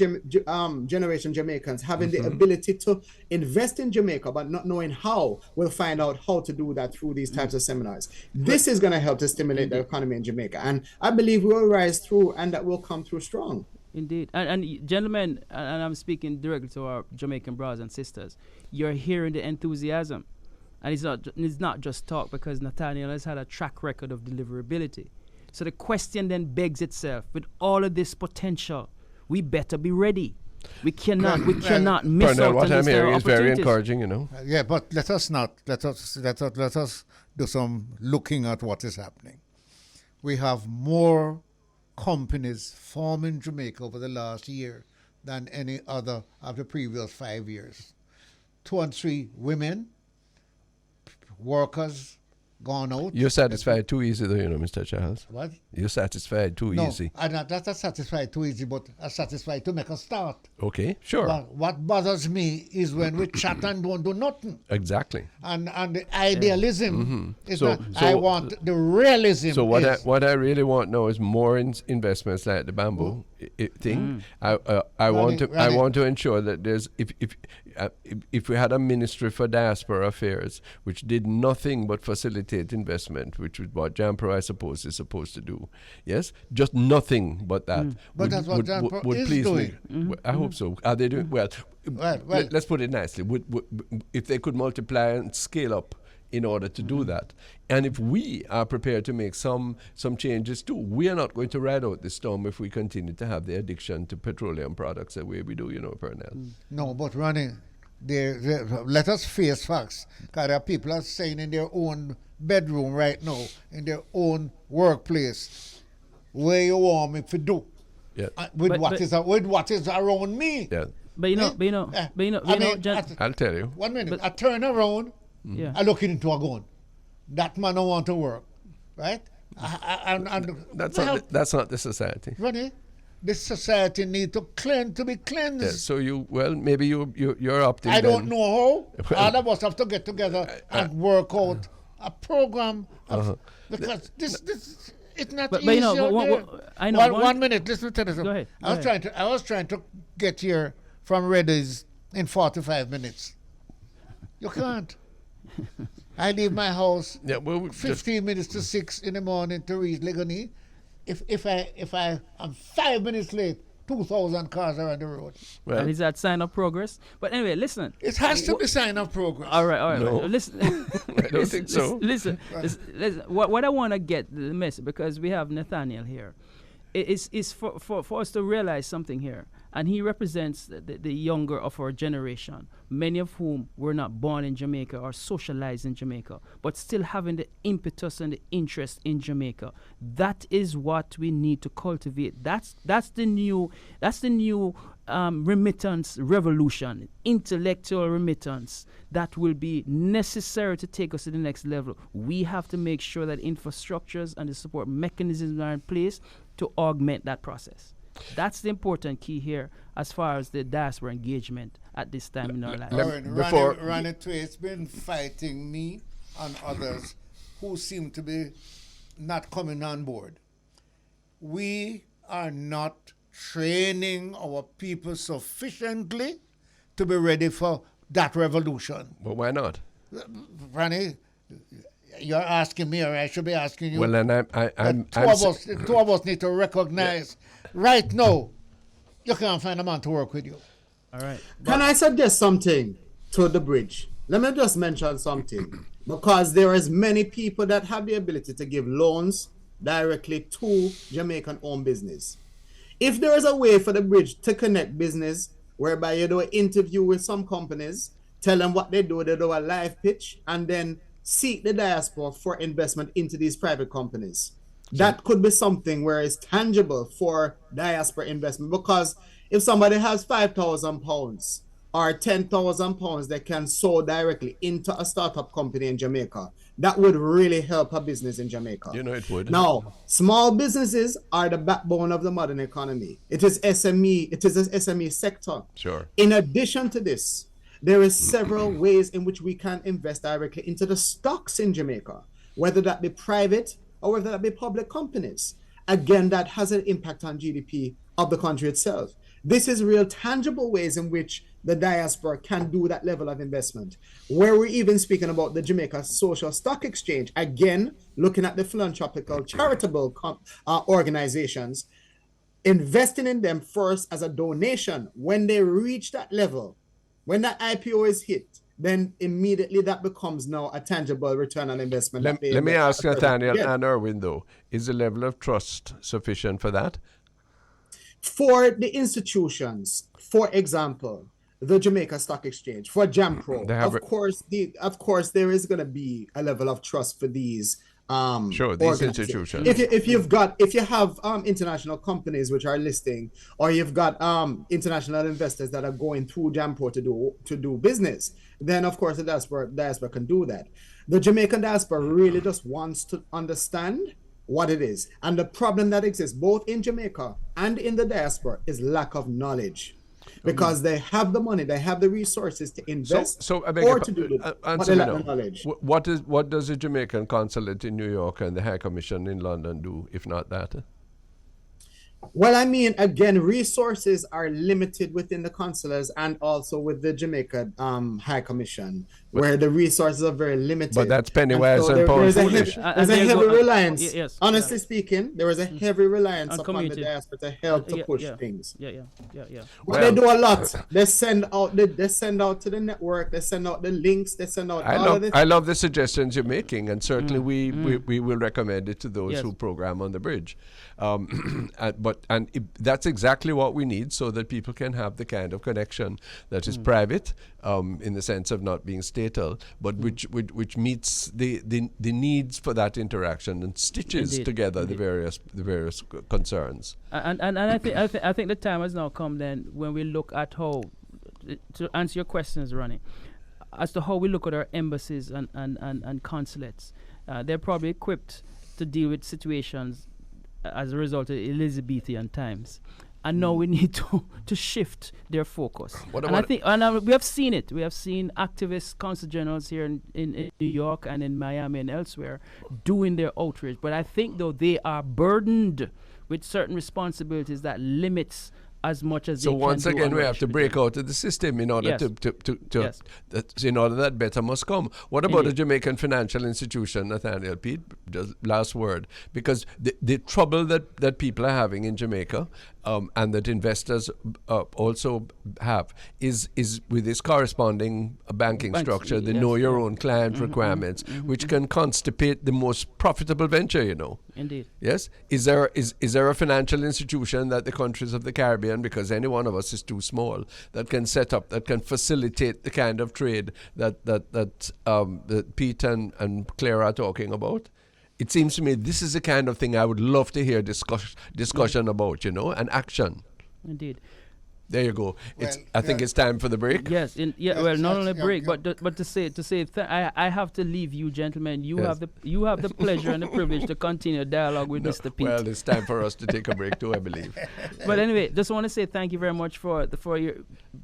generation Jamaicans having the ability to invest in Jamaica but not knowing how, will find out how to do that through these types of seminars. This is going to help to stimulate the economy in Jamaica, and I believe we will rise through and that will come through strong. Indeed. And gentlemen, and I'm speaking directly to our Jamaican brothers and sisters, you're hearing the enthusiasm. And it's not just talk, because Nathaniel has had a track record of deliverability. So the question then begs itself, with all of this potential, we better be ready. We cannot miss Pearnel, out what on I'm these hearing is very opportunities. encouraging, you know. Yeah, but let us do some looking at what is happening. We have more companies formed in Jamaica over the last year than any other of the previous 5 years. 2 and 3 women, workers, gone out. You're satisfied too easy, though, you know, Mr. Charles. What? You're satisfied too easy. No, I'm not satisfied too easy, but I'm satisfied to make a start. Okay, sure. But what bothers me is when we chat and don't do nothing. Exactly. And the idealism is So- not, so- I want the realism. So what I really want now is more investments like the bamboo thing. I want to ensure that there's if we had a ministry for diaspora affairs which did nothing but facilitate investment, which is what JamPro I suppose is supposed to do. Yes, just nothing but that. But that's what JamPro would is please doing. me. I hope so. Are they doing well? Let's put it nicely. If they could multiply and scale up in order to do that. And if we are prepared to make some changes too, we are not going to ride out the storm if we continue to have the addiction to petroleum products the way we do, you know, Pearnel. No, but Ronnie, let us face facts. Because there are people are saying in their own bedroom right now, in their own workplace, where you want me to do. Yeah. With what is around me. Yeah. I'll tell you. 1 minute. I turn around, I look into a gun. That man don't want to work, right? That's not the society. Ronnie, this society need to be cleansed. Yeah, so maybe you're opting. I don't know how. All of us have to get together and work out a program because this it's not easy. I know. 1 minute. Listen to this. Go ahead. I was trying to get here from Reddy's in 45 minutes. You can't. I leave my house 15 minutes to 6 in the morning to reach Legoni. If I am 5 minutes late, 2,000 cars are on the road. Well, and is that sign of progress? But anyway, listen. It has to be sign of progress. All right. No. Listen. I don't think so. Listen. What I want to get the message, because we have Nathaniel here, is for us to realize something here. And he represents the younger of our generation, many of whom were not born in Jamaica or socialized in Jamaica, but still having the impetus and the interest in Jamaica. That is what we need to cultivate. That's the new remittance revolution, intellectual remittance that will be necessary to take us to the next level. We have to make sure that infrastructures and the support mechanisms are in place to augment that process. That's the important key here as far as the diaspora engagement at this time in our lives. Ronnie Thwaites been fighting me and others who seem to be not coming on board. We are not training our people sufficiently to be ready for that revolution. But why not? Ronnie, you're asking me, or I should be asking you. Well, and two of us need to recognize right now, you can't find a man to work with you. All right. Can I suggest something to the bridge? Let me just mention something. Because there is many people that have the ability to give loans directly to Jamaican-owned business. If there is a way for the bridge to connect business, whereby you do an interview with some companies, tell them what they do a live pitch, and then seek the diaspora for investment into these private companies. That could be something where it's tangible for diaspora investment, because if somebody has £5,000 or £10,000 they can sow directly into a startup company in Jamaica, that would really help a business in Jamaica. You know it would. Now, small businesses are the backbone of the modern economy. It is SME, it is the SME sector. Sure. In addition to this, there is several ways in which we can invest directly into the stocks in Jamaica, whether that be private or whether that be public companies. Again, that has an impact on GDP of the country itself. This is real tangible ways in which the diaspora can do that level of investment. Where we're even speaking about the Jamaica Social Stock Exchange, again, looking at the philanthropical charitable organizations, investing in them first as a donation. When they reach that level, when that IPO is hit, then immediately that becomes now a tangible return on investment. Let me ask Nathaniel and Erwin, though, is the level of trust sufficient for that? For the institutions, for example, the Jamaica Stock Exchange, for JAMPRO, of course, there is going to be a level of trust for these. Sure, these institutions. If you have international companies which are listing, or you've got international investors that are going through JAMPRO to do business, then of course the diaspora can do that. The Jamaican diaspora really just wants to understand what it is, and the problem that exists both in Jamaica and in the diaspora is lack of knowledge. Because they have the money, they have the resources to invest or to do it, but they lack the knowledge. What does the Jamaican consulate in New York and the High Commission in London do, if not that? Well, I mean, again, resources are limited within the consulates and also with the Jamaica High Commission, where the resources are very limited. But that's penny wise and pound foolish. There's a heavy reliance. Honestly speaking, there is a heavy reliance upon the diaspora to help to push things. But they do a lot. They send out to the network. They send out the links. They send out I love the suggestions you're making, and certainly we will recommend it to those who program on the bridge. That's exactly what we need, so that people can have the kind of connection that is private, in the sense of not being statal, but which meets the needs for that interaction and stitches together the various concerns. And I think the time has now come then when we look at how, to answer your questions, Ronnie, as to how we look at our embassies and consulates. They're probably equipped to deal with situations as a result of Elizabethan times, and now we need to shift their focus. We have seen it. We have seen activist consul generals here in New York and in Miami and elsewhere doing their outreach. But I think though they are burdened with certain responsibilities that limits as much as they can do. So once again, we have to break out of the system in order in order that better must come. What about the Jamaican financial institution, Nathaniel Peat? Just last word, because the trouble that people are having in Jamaica, and that investors also have, is with this corresponding banking structure, the know your own client requirements, which can constipate the most profitable venture. Indeed. Yes. Is there a financial institution that the countries of the Caribbean, because any one of us is too small, that can set up, that can facilitate the kind of trade that Pete and Claire are talking about? It seems to me this is the kind of thing I would love to hear discussion about, and action. Indeed. There you go. I think it's time for the break. Yes, not only break, but to say, I have to leave you, gentlemen. You have the pleasure and the privilege to continue a dialogue with Mr. Peat. Well, it's time for us to take a break too, I believe. But anyway, just want to say thank you very much for your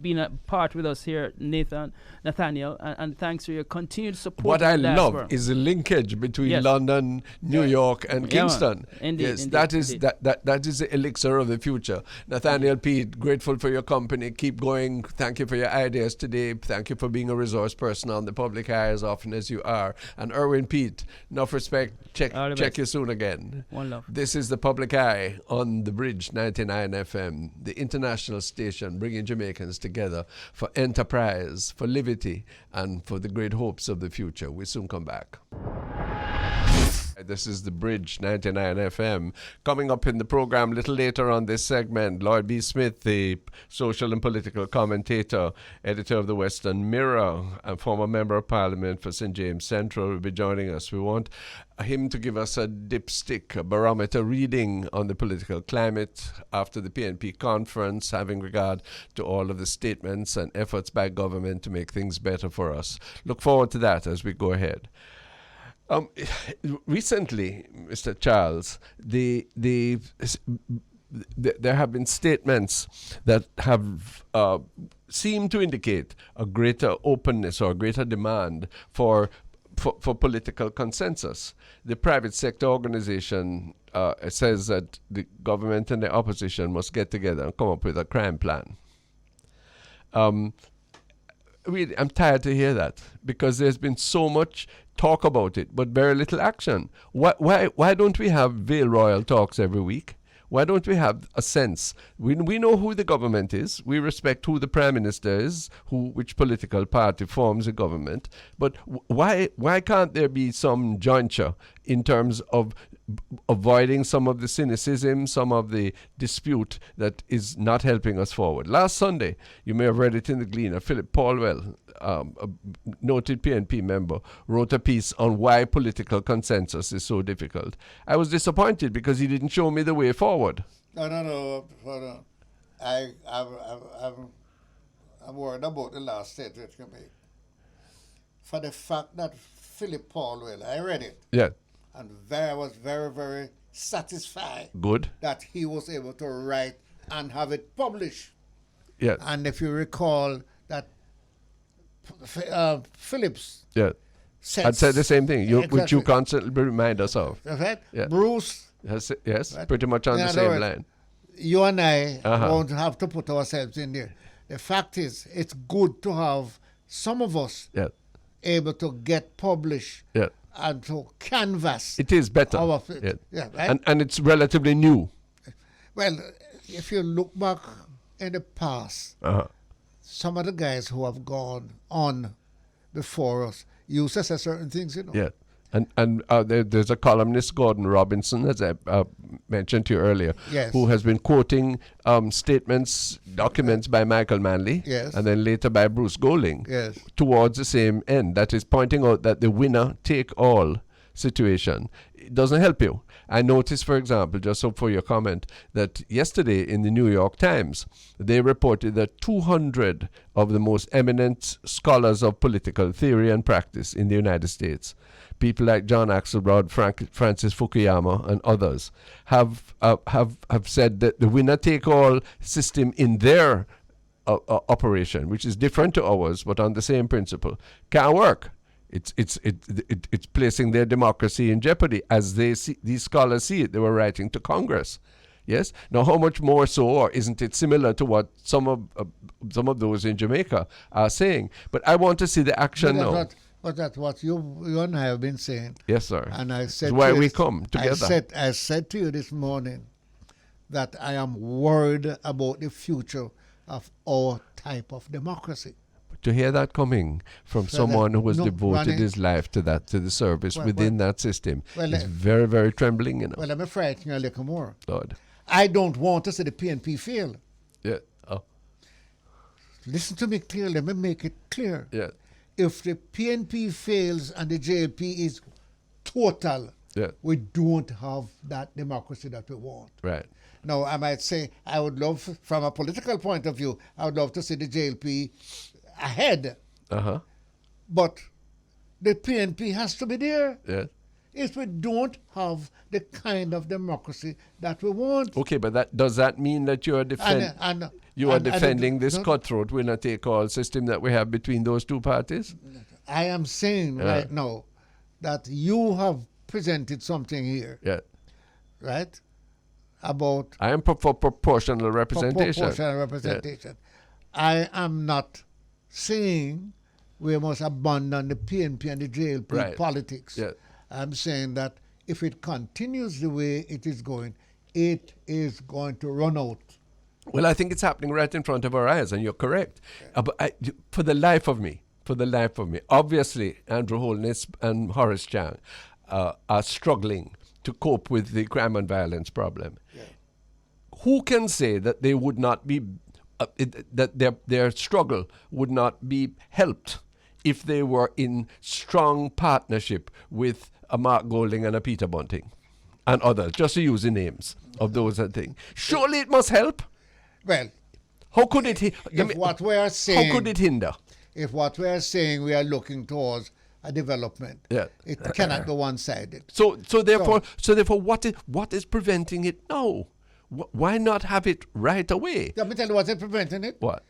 being a part with us here, Nathaniel, and thanks for your continued support. What I love is the linkage between London, New York, and Kingston. Indeed, that is the elixir of the future. Nathaniel Peat, grateful for for your company. Keep going. Thank you for your ideas today. Thank you for being a resource person on the public eye as often as you are. And Erwin Peat, enough respect. Check you soon again. One love. This is the Public Eye on the Bridge 99 FM, the international station bringing Jamaicans together for enterprise, for liberty, and for the great hopes of the future. We'll soon come back. This is the Bridge 99 FM. Coming up in the program a little later on this segment, Lloyd B. Smith, the social and political commentator, editor of the Western Mirror, and former member of Parliament for St. James Central, will be joining us. We want him to give us a dipstick, a barometer reading on the political climate after the PNP conference, having regard to all of the statements and efforts by government to make things better for us. Look forward to that as we go ahead. Recently, Mr. Charles, there have been statements that have seemed to indicate a greater openness or a greater demand for political consensus. The private sector organization says that the government and the opposition must get together and come up with a crime plan. Really, I'm tired to hear that because there's been so much talk about it, but very little action. Why don't we have Vale Royal talks every week? Why don't we have a sense? We know who the government is. We respect who the Prime Minister is, which political party forms the government. But why can't there be some jointure in terms of avoiding some of the cynicism, some of the dispute that is not helping us forward? Last Sunday, you may have read it in the Gleaner, Philip Paulwell, a noted PNP member, wrote a piece on why political consensus is so difficult. I was disappointed because he didn't show me the way forward. No. I'm worried about the last statement you made. For the fact that Philip Paulwell, I read it. Yeah. And I was very, very satisfied. Good. That he was able to write and have it published. Yeah. And if you recall that Phillips I'd said the same thing, exactly. which you constantly remind us of. Right? Yeah. Bruce. Yes, right? pretty much on the same line. You and I won't have to put ourselves in there. The fact is, it's good to have some of us able to get published and to canvas. It is better. Right? And it's relatively new. Well, if you look back in the past, some of the guys who have gone on before us used to say certain things, you know. Yeah. And there's a columnist, Gordon Robinson, as I mentioned to you earlier, who has been quoting statements, documents by Michael Manley, and then later by Bruce Golding, towards the same end. That is pointing out that the winner-take-all situation doesn't help you. I noticed, for example, just so for your comment, that yesterday in the New York Times, they reported that 200 of the most eminent scholars of political theory and practice in the United States, people like John Axelrod, Francis Fukuyama, and others, have said that the winner-take-all system in their operation, which is different to ours, but on the same principle, can't work. It's placing their democracy in jeopardy, as these scholars see it. They were writing to Congress. Yes. Now, how much more so, or isn't it similar to what some of those in Jamaica are saying? But I want to see the action now. But that's what you and I have been saying. Yes, sir. And I said, that's why we come together. I said to you this morning that I am worried about the future of our type of democracy. To hear that coming from someone who has devoted his life to the service within that system is very, very trembling. You know. Well, let me frighten you a little more. Lord. I don't want to see the PNP fail. Yeah. Oh. Listen to me clearly. Let me make it clear. Yeah. If the PNP fails and the JLP is total, we don't have that democracy that we want. Right. Now, I might say, I would love, from a political point of view, I would love to see the JLP ahead. But the PNP has to be there. Yeah. If we don't have the kind of democracy that we want. Okay, but does that mean that you are defending this cutthroat winner-take-all system that we have between those two parties? I am saying right now that you have presented something here. Yeah. Right? about I am for proportional representation. proportional representation. I am not saying we must abandon the PNP and the JLP Right. politics. Yeah. I'm saying that if it continues the way it is going to run out. Well, I think it's happening right in front of our eyes, and you're correct. But for the life of me, obviously Andrew Holness and Horace Chang are struggling to cope with the crime and violence problem. Yeah. Who can say that they would not be, that their struggle would not be helped if they were in strong partnership with a Mark Golding and a Peter Bunting and others, just to use the names of those and things? Surely it must help. Well, How could it? what we are saying, How could it hinder? if what we are saying we are looking towards a development, Yeah. it cannot go one-sided. So therefore, what is preventing it now? Why not have it right away? Let me tell you what is preventing it. What?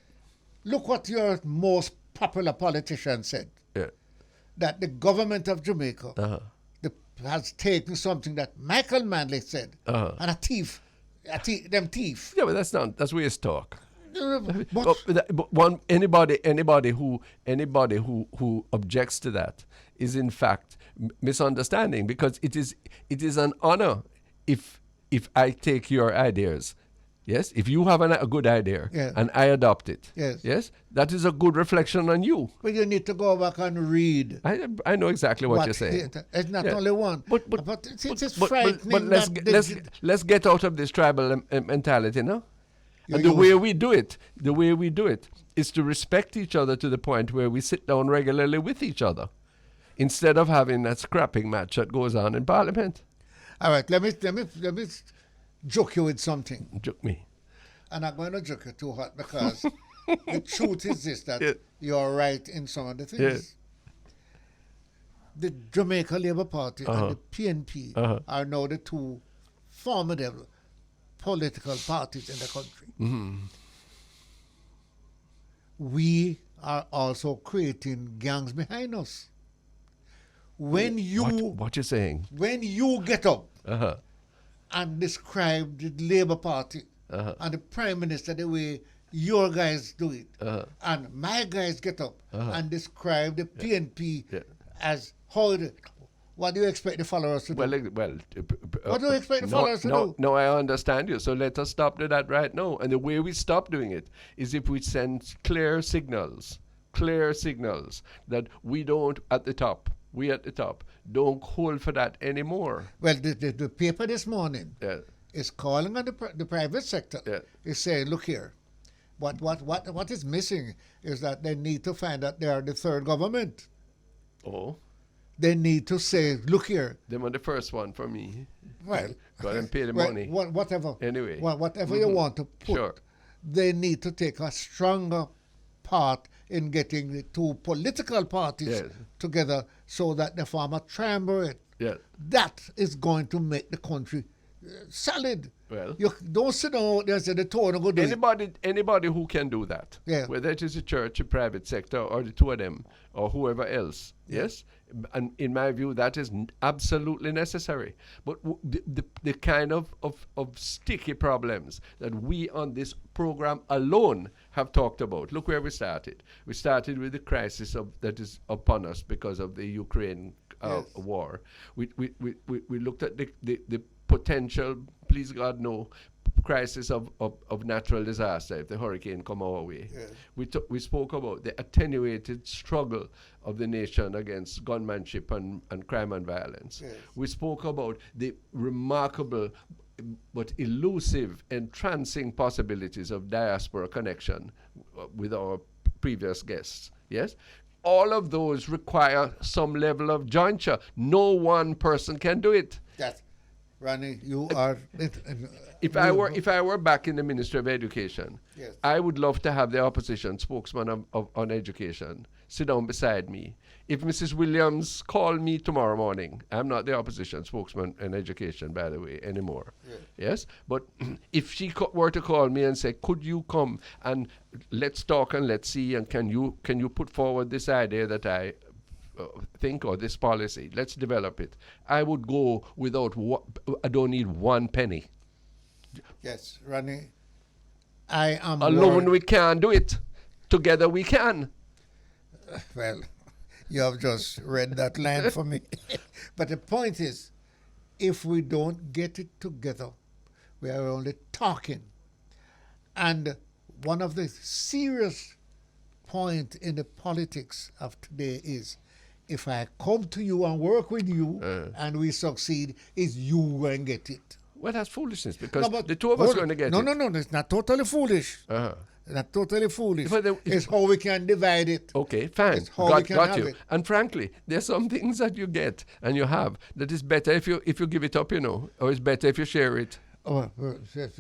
Look what your most popular politician said, Yeah. that the government of Jamaica Uh-huh. has taken something that Michael Manley said, Uh-huh. and a thief. Yeah, but that's waste talk. But But anybody who objects to that is in fact misunderstanding, because it is an honor if I take your ideas. Yes, if you have a good idea Yeah. and I adopt it. Yes. That is a good reflection on you. But you need to go back and read. I know exactly what you're saying. It's not Yeah. only one. But it is but frightening. let's get out of this tribal mentality, no? And You- the way we do it is to respect each other to the point where we sit down regularly with each other, instead of having that scrapping match that goes on in Parliament. All right, let me joke you with something. Joke me. And I'm going to joke you too hot because the truth is this, that Yeah. you're right in some of the things. Yeah. The Jamaica Labour Party Uh-huh. and the PNP Uh-huh. are now the two formidable political parties in the country. Mm-hmm. We are also creating gangs behind us. When What you're saying? when you get up Uh-huh. and describe the Labour Party Uh-huh. and the Prime Minister the way your guys do it, Uh-huh. and my guys get up Uh-huh. and describe the PNP Yeah. as how what do you expect the followers to do? What do you expect the followers to do? No, I understand you. So let us stop to that right now. And the way we stop doing it is if we send clear signals that we at the top, don't call for that anymore. Well, the paper this morning Yeah. is calling on the private sector. Yeah. Is saying, look here, what is missing is that they need to find that they are the third government. Oh, They need to say, look here. them on the first one for me. Well, Go ahead and pay the well, money. Whatever. Anyway. Whatever you want to put, Sure. they need to take a stronger part in getting the two political parties Yes. together so that they form a triumvirate. Yeah. That is going to make the country solid. Well. You don't sit down out there and say the two are not going to do it. Anybody who can do that, Yeah. whether it is the church, the private sector, or the two of them, or whoever else, yes? And in my view, that is absolutely necessary. But the kind of sticky problems that we on this program alone have talked about. Look where we started. We started with the crisis that is upon us because of the Ukraine Yes. war. We looked at the potential, please God no, crisis of natural disaster if the hurricane come our way. Yes. We spoke about the attenuated struggle of the nation against gunmanship and crime and violence. Yes. We spoke about the remarkable but elusive, entrancing possibilities of diaspora connection with our previous guests. Yes? All of those require some level of jointure. No one person can do it. That, Ronnie, you are. If I were back in the Ministry of Education, Yes. I would love to have the opposition spokesman on education sit down beside me. If Mrs. Williams called me tomorrow morning, I'm not the opposition spokesman in education, by the way, anymore. Yes, but if she were to call me and say, "Could you come and let's talk and let's see, and can you put forward this idea that I think, or this policy, let's develop it," I would go without. I don't need one penny. Yes, Ronnie. I am Alone worried. we can't do it. Together we can. Well, you have just read that line for me. But the point is, if we don't get it together, we are only talking. And one of the serious point in the politics of today is, if I come to you and work with you and we succeed, is you going to get it. Well, that's foolishness because No, but the two of us are hold- going to get no, it. No, it's not totally foolish. Uh-huh. Not totally foolish. But then- It's how we can divide it. Okay, fine. It's how we can Got have you. it. And frankly, there's some things that you get and you have that is better if you give it up, or it's better if you share it. Oh,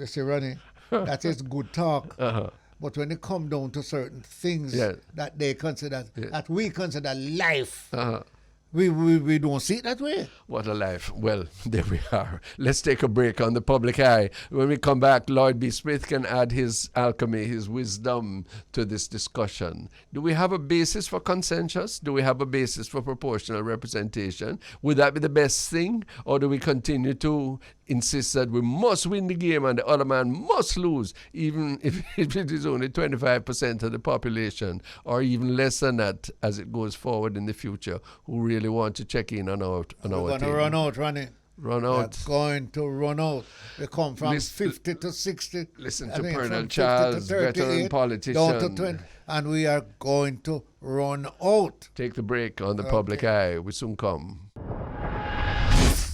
see, Ronnie, that is good talk. Uh-huh. But when it come down to certain things Yeah. that they consider, Yeah. that we consider life, Uh-huh. we don't see it that way. What a life. Well, there we are. Let's take a break on the public eye. When we come back, Lloyd B. Smith can add his alchemy, his wisdom to this discussion. Do we have a basis for consensus? Do we have a basis for proportional representation? Would that be the best thing? Or do we continue to insist that we must win the game and the other man must lose, even if it is only 25% of the population, or even less than that as it goes forward in the future, who really want to check in on our We're our going to team? run out, Ronnie. Run We're out. going to run out. We come from Listen- 50 to 60. Listen I to mean, Pearnel from 50 to Charles, 38, veteran down politician. to 20, and we are going to run out. Take the break on the public eye. We soon come.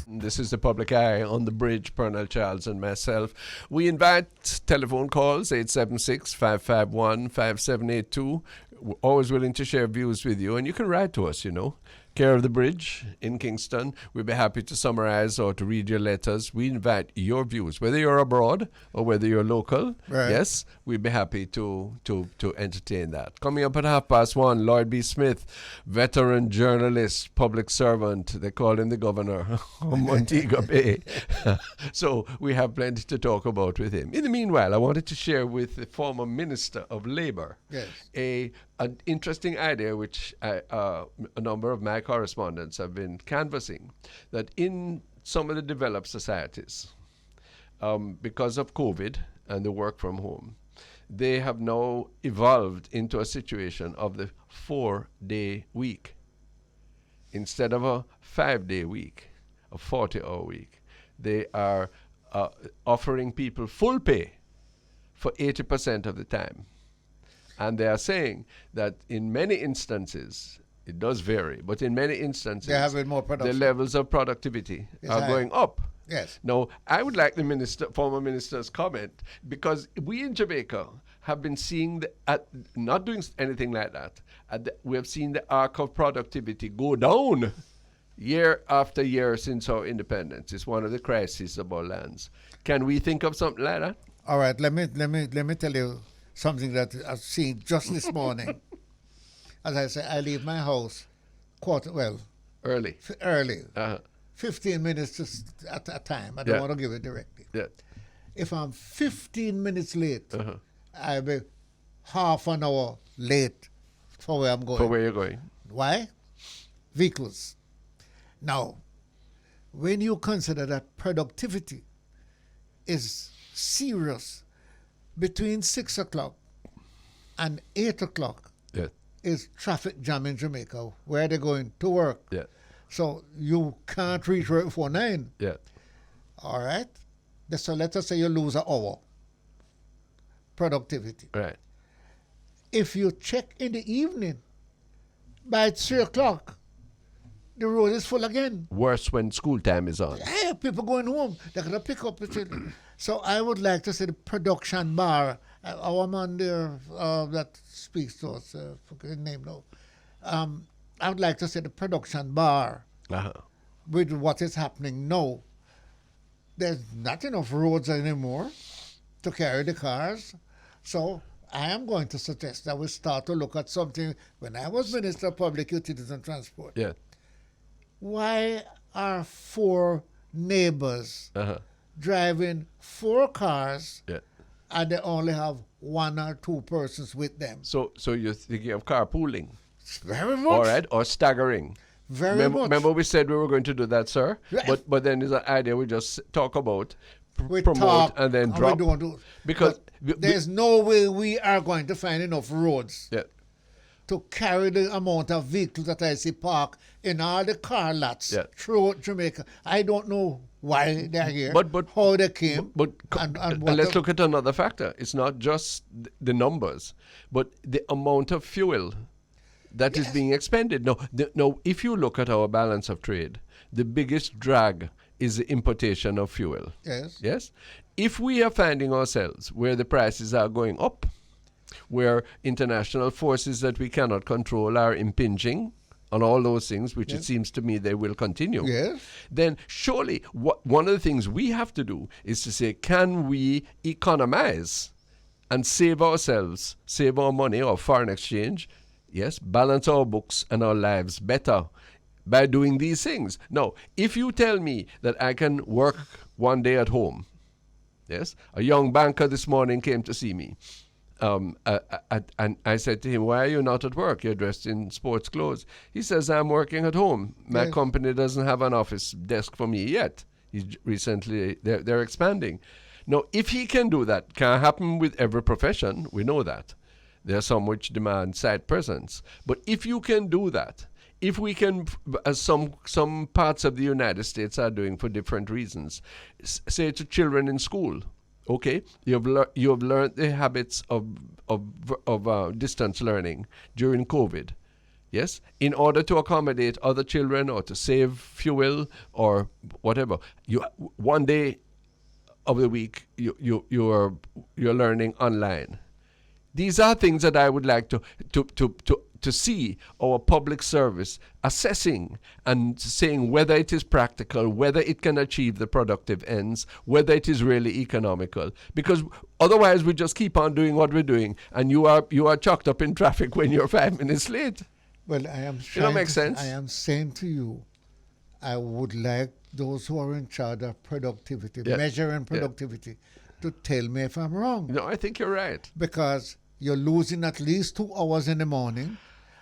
This is the public eye on the bridge, Pearnel Charles and myself. We invite telephone calls, 876-551-5782. We're always willing to share views with you, and you can write to us, Care of the Bridge in Kingston. We'd be happy to summarize or to read your letters. We invite your views, whether you're abroad or whether you're local. Right. Yes, we'd be happy to entertain that. Coming up at 1:30, Lloyd B. Smith, veteran journalist, public servant. They call him the governor of Montego Bay. So we have plenty to talk about with him. In the meanwhile, I wanted to share with the former Minister of Labour Yes. an interesting idea which a number of my correspondents have been canvassing, that in some of the developed societies, because of COVID and the work from home, they have now evolved into a situation of the 4-day week. Instead of a 5-day week, a 40-hour week, they are offering people full pay for 80% of the time. And they are saying that in many instances, it does vary, but in many instances, They're having more the production. levels of productivity Is are high. going up. Yes. Now, I would like the former minister's comment, because we in Jamaica have been seeing, not doing anything like that, we have seen the arc of productivity go down year after year since our independence. It's one of the crises of our lands. Can we think of something like that? All right, let me tell you something that I've seen just this morning. As I say, I leave my house Early. early, Uh-huh. 15 minutes at a time. I don't Yeah. want to give it directly. Yeah. If I'm 15 minutes late, Uh-huh. I'll be half an hour late for where I'm going. For where you're going. Why? Vehicles. Now, when you consider that productivity is serious, between 6 o'clock and 8 o'clock Yeah. is traffic jam in Jamaica, where they're going to work. Yeah. So you can't reach work before 9. Yeah. All right? So let us say you lose an hour productivity. Right. If you check in the evening, by 3 o'clock, the road is full again. Worse when school time is on. Hey, people going home, they're going to pick up the children. So I would like to see the production bar. Our man there that speaks to us, forget his name now. I would like to see the production bar Uh-huh. with what is happening now. There's not enough roads anymore to carry the cars. So I am going to suggest that we start to look at something. When I was Minister of Public Utilities and Transport, Yeah. why are 4 neighbors Uh-huh. driving 4 cars Yeah. and they only have 1 or 2 persons with them? So you're thinking of carpooling, Very much. all right, or staggering. Very much. Remember we said we were going to do that, sir? Yeah. But then there's an idea we just talk about. we promote talk and then and drop. we don't do. Because But there's no way we are going to find enough roads yeah. to carry the amount of vehicles that I see parked in all the car lots Yeah. throughout Jamaica. I don't know why they're here, But how they came, But and and what let's the- look at another factor. It's not just the numbers, but the amount of fuel that is being expended. No, if you look at our balance of trade, the biggest drag is the importation of fuel. Yes. Yes? If we are finding ourselves where the prices are going up, where international forces that we cannot control are impinging on all those things, which it seems to me they will continue, Yes. then surely one of the things we have to do is to say, can we economize and save ourselves, save our money or foreign exchange, yes, balance our books and our lives better by doing these things. Now, if you tell me that I can work one day at home, yes, a young banker this morning came to see me. And I said to him, why are you not at work? You're dressed in sports clothes. He says, I'm working at home. My Yes. company doesn't have an office desk for me yet. They're expanding. Now, if he can do that, can happen with every profession. We know that. There are some which demand site presence. But if you can do that, if we can, as some parts of the United States are doing for different reasons, say to children in school, okay, you have learned the habits of distance learning during COVID, yes, in order to accommodate other children or to save fuel or whatever. One day of the week you're learning online. These are things that I would like to see our public service assessing and saying whether it is practical, whether it can achieve the productive ends, whether it is really economical. Because otherwise we just keep on doing what we're doing, and you are chalked up in traffic when you're 5 minutes late. Well, I am It don't make sense. I am saying to you, I would like those who are in charge of productivity, Yeah. measuring productivity, to tell me if I'm wrong. No, I think you're right. Because you're losing at least 2 hours in the morning,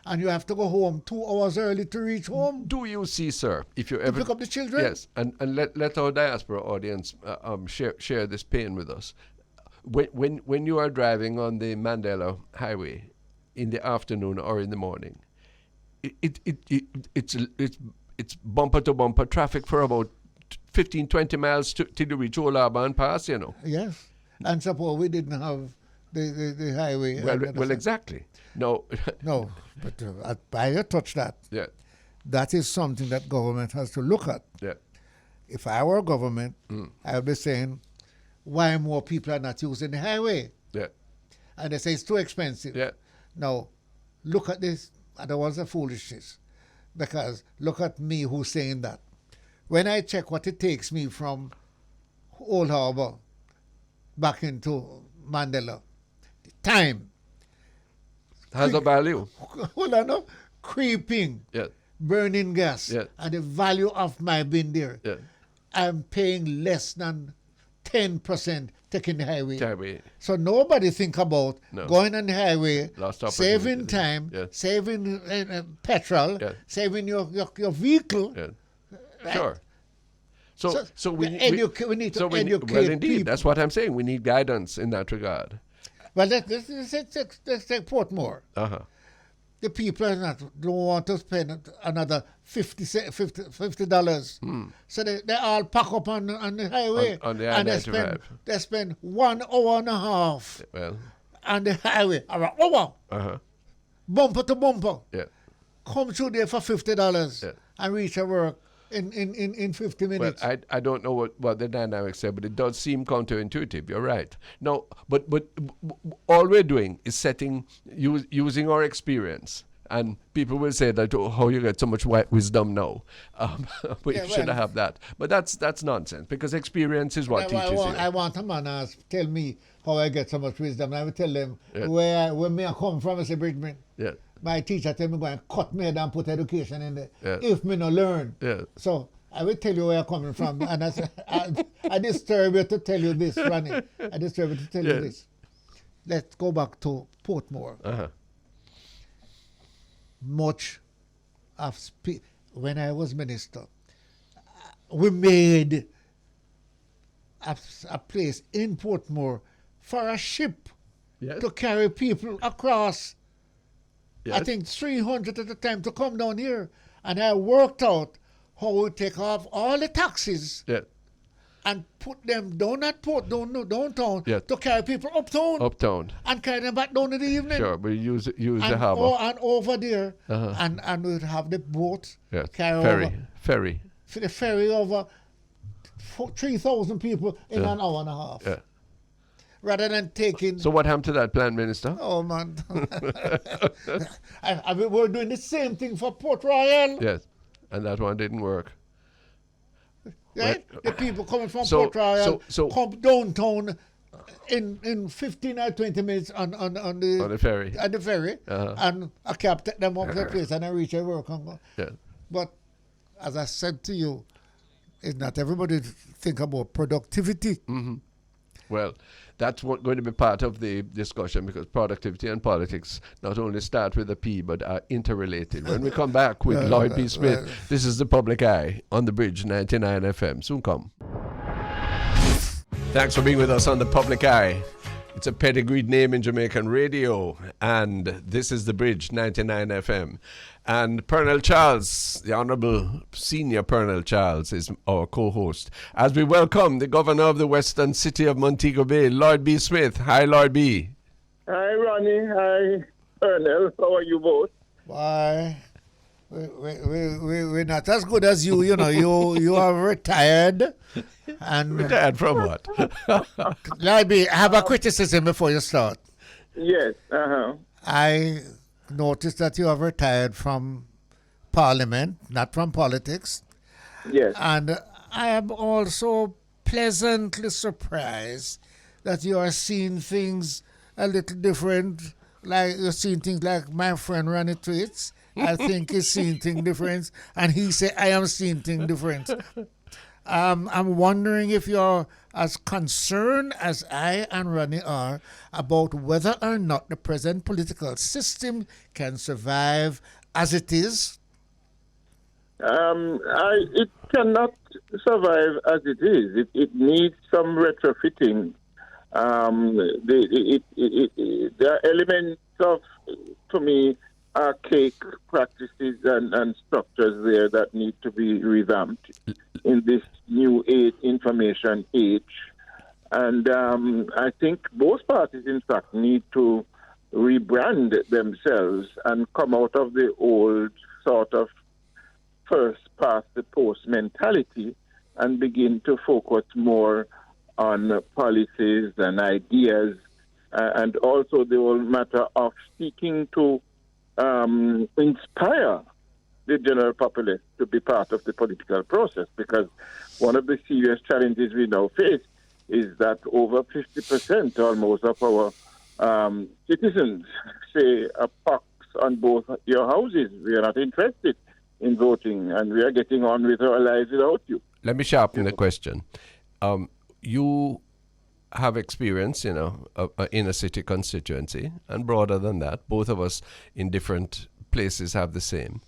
and you have to go home 2 hours early to reach home Do you see, sir, if you to ever pick up the children. yes, and let our diaspora audience share this pain with us. When you are driving on the Mandela Highway in the afternoon or in the morning, it's bumper to bumper traffic for about 15-20 miles till you reach Old Harbour Pass. You know. Yes. And suppose we didn't have the highway. Well, exactly. No. No, but I touch that. Yeah. That is something that government has to look at. Yeah. If I were government, I would be saying, why more people are not using the highway? Yeah. And they say it's too expensive. Yeah. Now, look at this. Otherwise, a foolishness. Because look at me who's saying that. When I check what it takes me from Old Harbour back into Mandela, the time. Has a value. Hold on, no? Creeping, Yeah. burning gas, Yeah. and the value of my being there. Yeah. I'm paying less than 10% taking the highway. Highway. So nobody think about No. going on the highway, Lost saving opportunity. time, Yeah. saving petrol, Yeah. saving your vehicle. Yeah. Right? Sure. So we need we need to well, educate indeed, people. that's what I'm saying. We need guidance in that regard. Well, let's take Portmore. Uh-huh. The people don't want to spend another $50. So they all pack up on the highway. On the and I-95. they spend 1 hour and a half Well, on the highway. An hour, uh-huh. bumper to bumper. Yeah. Come through there for $50 Yeah. and reach your work in 50 Well, minutes. I don't know what the dynamics are, but it does seem counterintuitive. You're right. No, but all we're doing is using our experience. And people will say that, oh, how you get so much wisdom now. But Yeah, you should well- have that. But that's nonsense, because experience is what teaches you. I want a man to tell me how I get so much wisdom. I will tell them Yeah. where me I come from as a Bridgman. Yeah. My teacher tell me go and cut me head and put education in there. Yeah. If me no learn. Yeah. So I will tell you where I'm coming from. And I disturb you to tell you this, Ronnie. I disturb you to tell you Yes. this. Let's go back to Portmore. Uh-huh. Much of when I was minister, we made a place in Portmore for a ship Yes. to carry people across. Yes. I think 300 at a time to come down here. And I worked out how we take off all the taxis Yeah. and put them down at downtown Yeah. to carry people uptown Uptown. and carry them back down in the evening. Sure, we use the And, harbor. and over there, Uh-huh. and we'd have the boat Yes. carry Ferry. over. Ferry. For the ferry over 3,000 people in Yeah. an hour and a half. Yeah. Rather than taking. So what happened to that plan, Minister? Oh, man. We're doing the same thing for Port Royal. Yes. And that one didn't work. Right? Well, The people coming from so- Port Royal so- come downtown in 15 or 20 minutes on the On the ferry. at the ferry, Uh-huh. and a cab take them up to the place and I reach their work and go. Yeah. But as I said to you, it's not everybody think about productivity. Well, that's going to be part of the discussion, because productivity and politics not only start with a P but are interrelated. When we come back with Lloyd B. Smith, this is The Public Eye on The Bridge 99 FM. Soon come. Thanks for being with us on The Public Eye. It's a pedigreed name in Jamaican radio, and this is The Bridge 99 FM. And Pearnel Charles, the Honourable Senior Pearnel Charles, is our co-host, as we welcome the Governor of the Western City of Montego Bay, Lloyd B. Smith. Hi, Lloyd B. Hi, Ronnie. Hi, Pearnel. How are you both? Why? We're not as good as you. You know, you are retired. And Retired from what? Lloyd B, I have a criticism before you start. Yes. Uh-huh. I noticed that you have retired from Parliament, not from politics. Yes. And I am also pleasantly surprised that you are seeing things a little different. Like you're seeing things like my friend Ronnie Thwaites. I think he's seeing things different, and he said I am seeing things different. I'm wondering if you're as concerned as I and Ronnie are about whether or not the present political system can survive as it is. It cannot survive as it is. It needs some retrofitting. There are elements of, to me, archaic practices and structures there that need to be revamped in this new age, information age. And I think both parties, in fact, need to rebrand themselves and come out of the old sort of first past the post mentality and begin to focus more on policies and ideas, and also the whole matter of seeking to inspire the general populace to be part of the political process, because one of the serious challenges we now face is that over 50% almost of our citizens say a pox on both your houses. We are not interested in voting, and we are getting on with our lives without you. Let me sharpen the question. You have experience, in a city constituency, and broader than that, both of us in different places have the same.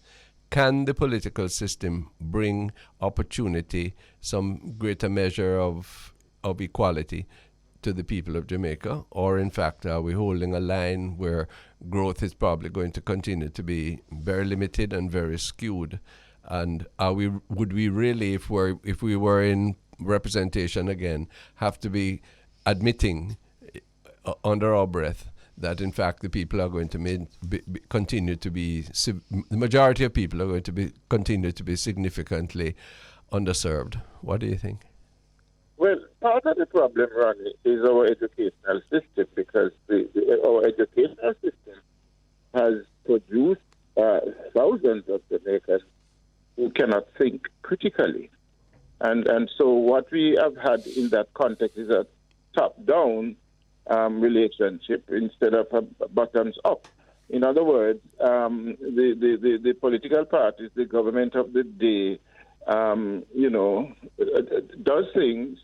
Can the political system bring opportunity, some greater measure of equality to the people of Jamaica? Or in fact, are we holding a line where growth is probably going to continue to be very limited and very skewed? And would we really, if we were in representation again, have to be admitting under our breath that in fact the people are going to continue to be, the majority of people are going to continue to be significantly underserved? What do you think? Well, part of the problem, Ronnie, is our educational system, because our educational system has produced thousands of Jamaicans who cannot think critically. And so what we have had in that context is a top-down relationship instead of a bottoms-up. In other words, the political parties, the government of the day, does things,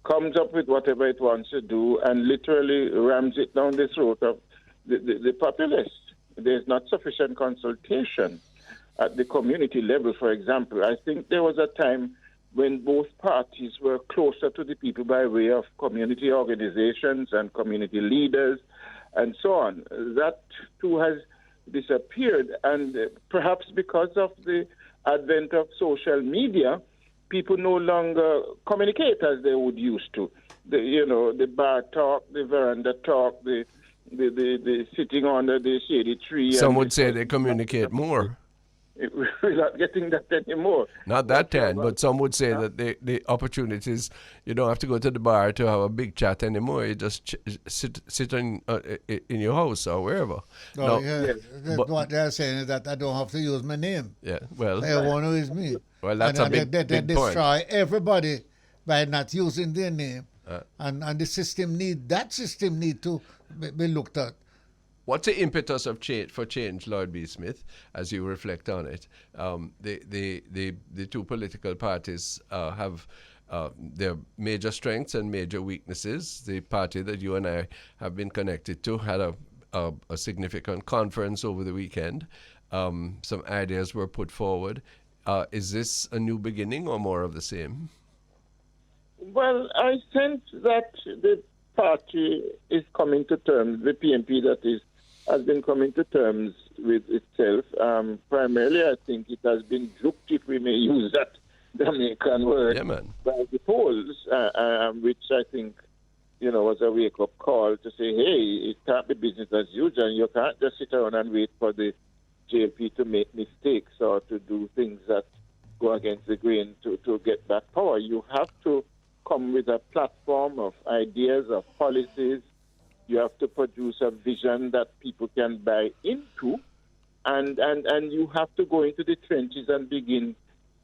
comes up with whatever it wants to do, and literally rams it down the throat of the populace. There's not sufficient consultation at the community level, for example. I think there was a time when both parties were closer to the people by way of community organizations and community leaders and so on. That too has disappeared, and perhaps because of the advent of social media, people no longer communicate as they would used to. The bar talk, the veranda talk, the sitting under the shady tree. Some would say they communicate more. We're not getting that anymore. Not that time, but some would say that the opportunities, you don't have to go to the bar to have a big chat anymore. You just sit in your house or wherever. No, yes. What they're saying is that I don't have to use my name. Yeah, well. Everyone knows me. Well, that's a big they point. destroy everybody by not using their name. And the system need to be looked at. What's the impetus of change, Lloyd B. Smith, as you reflect on it? The two political parties have their major strengths and major weaknesses. The party that you and I have been connected to had a significant conference over the weekend. Some ideas were put forward. Is this a new beginning or more of the same? Well, I sense that the party is coming to terms, the PNP that is, has been coming to terms with itself. Primarily, I think it has been juked, if we may use that Jamaican word, by the polls, which I think, was a wake-up call to say, hey, it can't be business as usual. You can't just sit around and wait for the JLP to make mistakes or to do things that go against the grain to get back power. You have to come with a platform of ideas, of policies. You have to produce a vision that people can buy into, and you have to go into the trenches and begin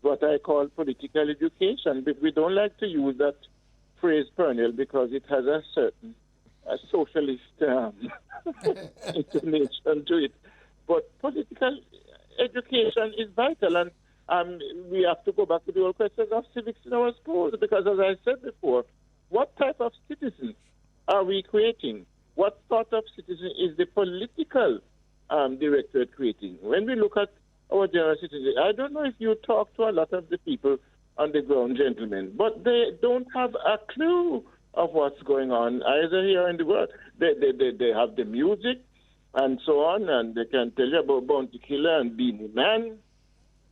what I call political education. But we don't like to use that phrase, Pearnel, because it has a certain socialist intonation to it. But political education is vital, and we have to go back to the old question of civics in our schools, because as I said before, what type of citizens are we creating? What sort of citizen is the political directorate creating? When we look at our general citizens, I don't know if you talk to a lot of the people on the ground, gentlemen, but they don't have a clue of what's going on either here in the world. They have the music and so on, and they can tell you about Bounty Killer and Beanie Man,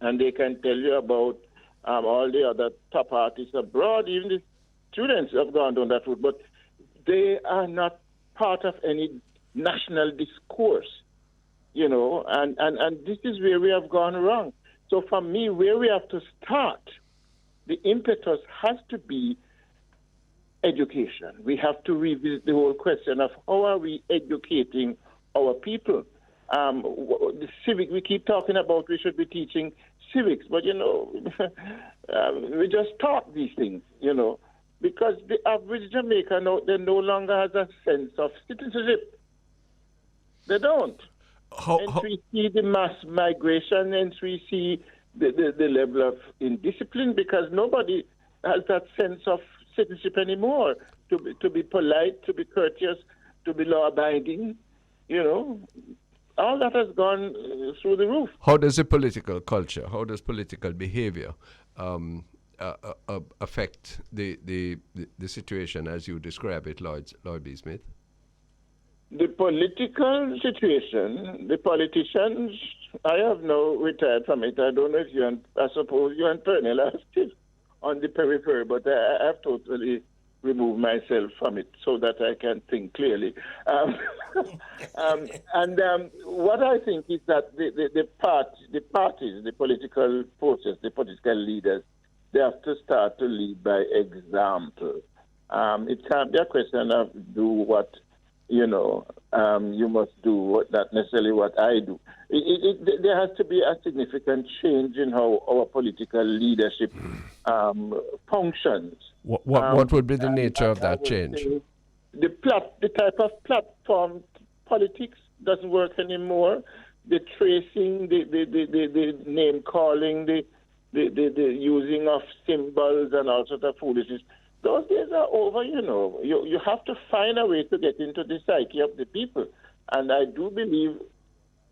and they can tell you about all the other top artists abroad. Even the students have gone down that route, but they are not part of any national discourse, and this is where we have gone wrong. So for me, where we have to start, the impetus has to be education. We have to revisit the whole question of how are we educating our people. The civic, we keep talking about we should be teaching civics, but we just talk these things, because the average Jamaican they no longer has a sense of citizenship. They don't. Hence we see the mass migration, and we see the level of indiscipline, because nobody has that sense of citizenship anymore. To be polite, to be courteous, to be law-abiding, all that has gone through the roof. How does the political culture, how does political behavior affect the situation as you describe it, Lloyd B. Smith? The political situation, the politicians, I have now retired from it. I don't know if I suppose you and Pearnel are still on the periphery, but I have totally removed myself from it so that I can think clearly. What I think is that the parties, the political forces, the political leaders, they have to start to lead by example. It can't be a question of do what you must do, not necessarily what I do. There has to be a significant change in how our political leadership functions. What would be the nature of that change? The type of platform politics doesn't work anymore. The tracing, the name calling, the using of symbols and all sorts of foolishness. Those days are over, You have to find a way to get into the psyche of the people. And I do believe,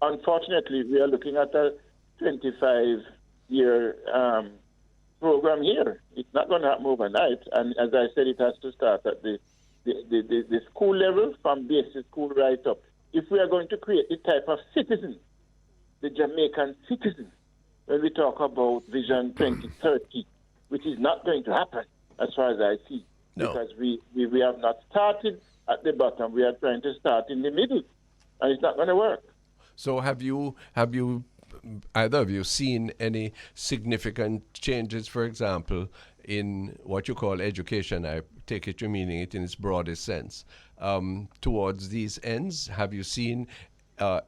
unfortunately, we are looking at a 25-year program here. It's not going to happen overnight. And as I said, it has to start at the school level, from basic school right up. If we are going to create the type of citizen, the Jamaican citizen, when we talk about Vision 2030, which is not going to happen as far as I see, because we have not started at the bottom. We are trying to start in the middle, and it's not going to work. So have you either of you seen any significant changes, for example, in what you call education? I take it you're meaning it in its broadest sense. Towards these ends, have you seen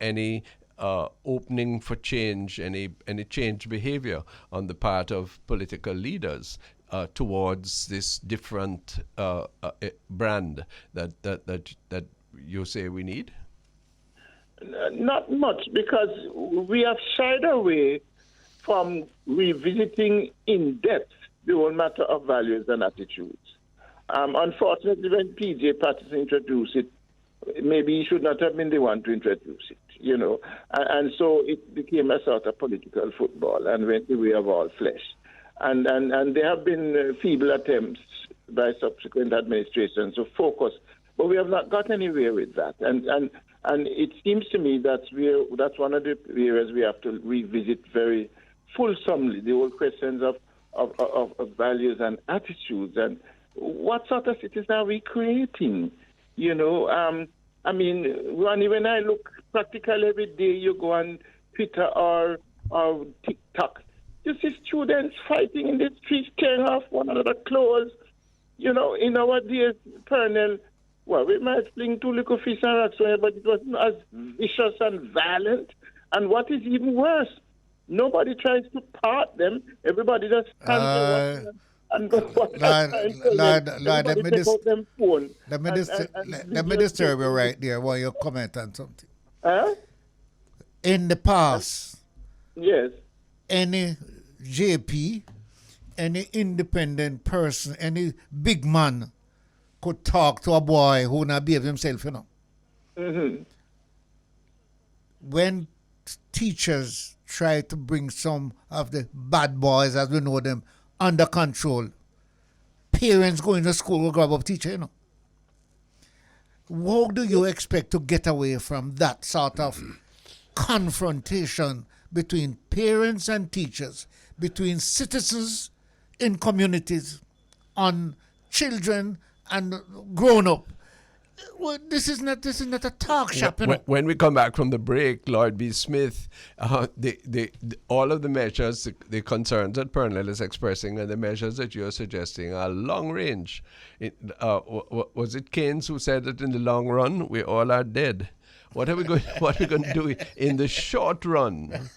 any opening for change, any change behavior on the part of political leaders towards this different brand that you say we need? Not much, because we have shied away from revisiting in depth the whole matter of values and attitudes. Unfortunately, when PJ Patterson introduced it, maybe he should not have been the one to introduce it, you know. And so it became a sort of political football and went the way of all flesh. And there have been feeble attempts by subsequent administrations to focus, but we have not got anywhere with that. And it seems to me that that's one of the areas we have to revisit very fulsomely, the whole questions of values and attitudes, and what sort of citizens are we creating? You know, I mean, when I look practically every day, you go on Twitter or TikTok, you see students fighting in the streets, tearing off one another's clothes. You know, in our days, Pearnel, well, we might fling two little fish and rocks away, but it wasn't as vicious and violent. And what is even worse, nobody tries to part them. Everybody just stands there and goes, let me disturb you right there while you comment on something. Huh? In the past, yes, any JP, any independent person, any big man could talk to a boy who not behave himself, you know. Mm-hmm. When teachers try to bring some of the bad boys, as we know them, under control, parents going to school will grab up teacher, you know. How do you expect to get away from that sort of confrontation between parents and teachers, between citizens in communities, on children and grown up? Well, this is not a talk shop. You know? When we come back from the break, Lloyd B. Smith, all of the measures, the concerns that Pearnel is expressing and the measures that you're suggesting are long range. Was it Keynes who said that in the long run we all are dead? What are we going to do in the short run?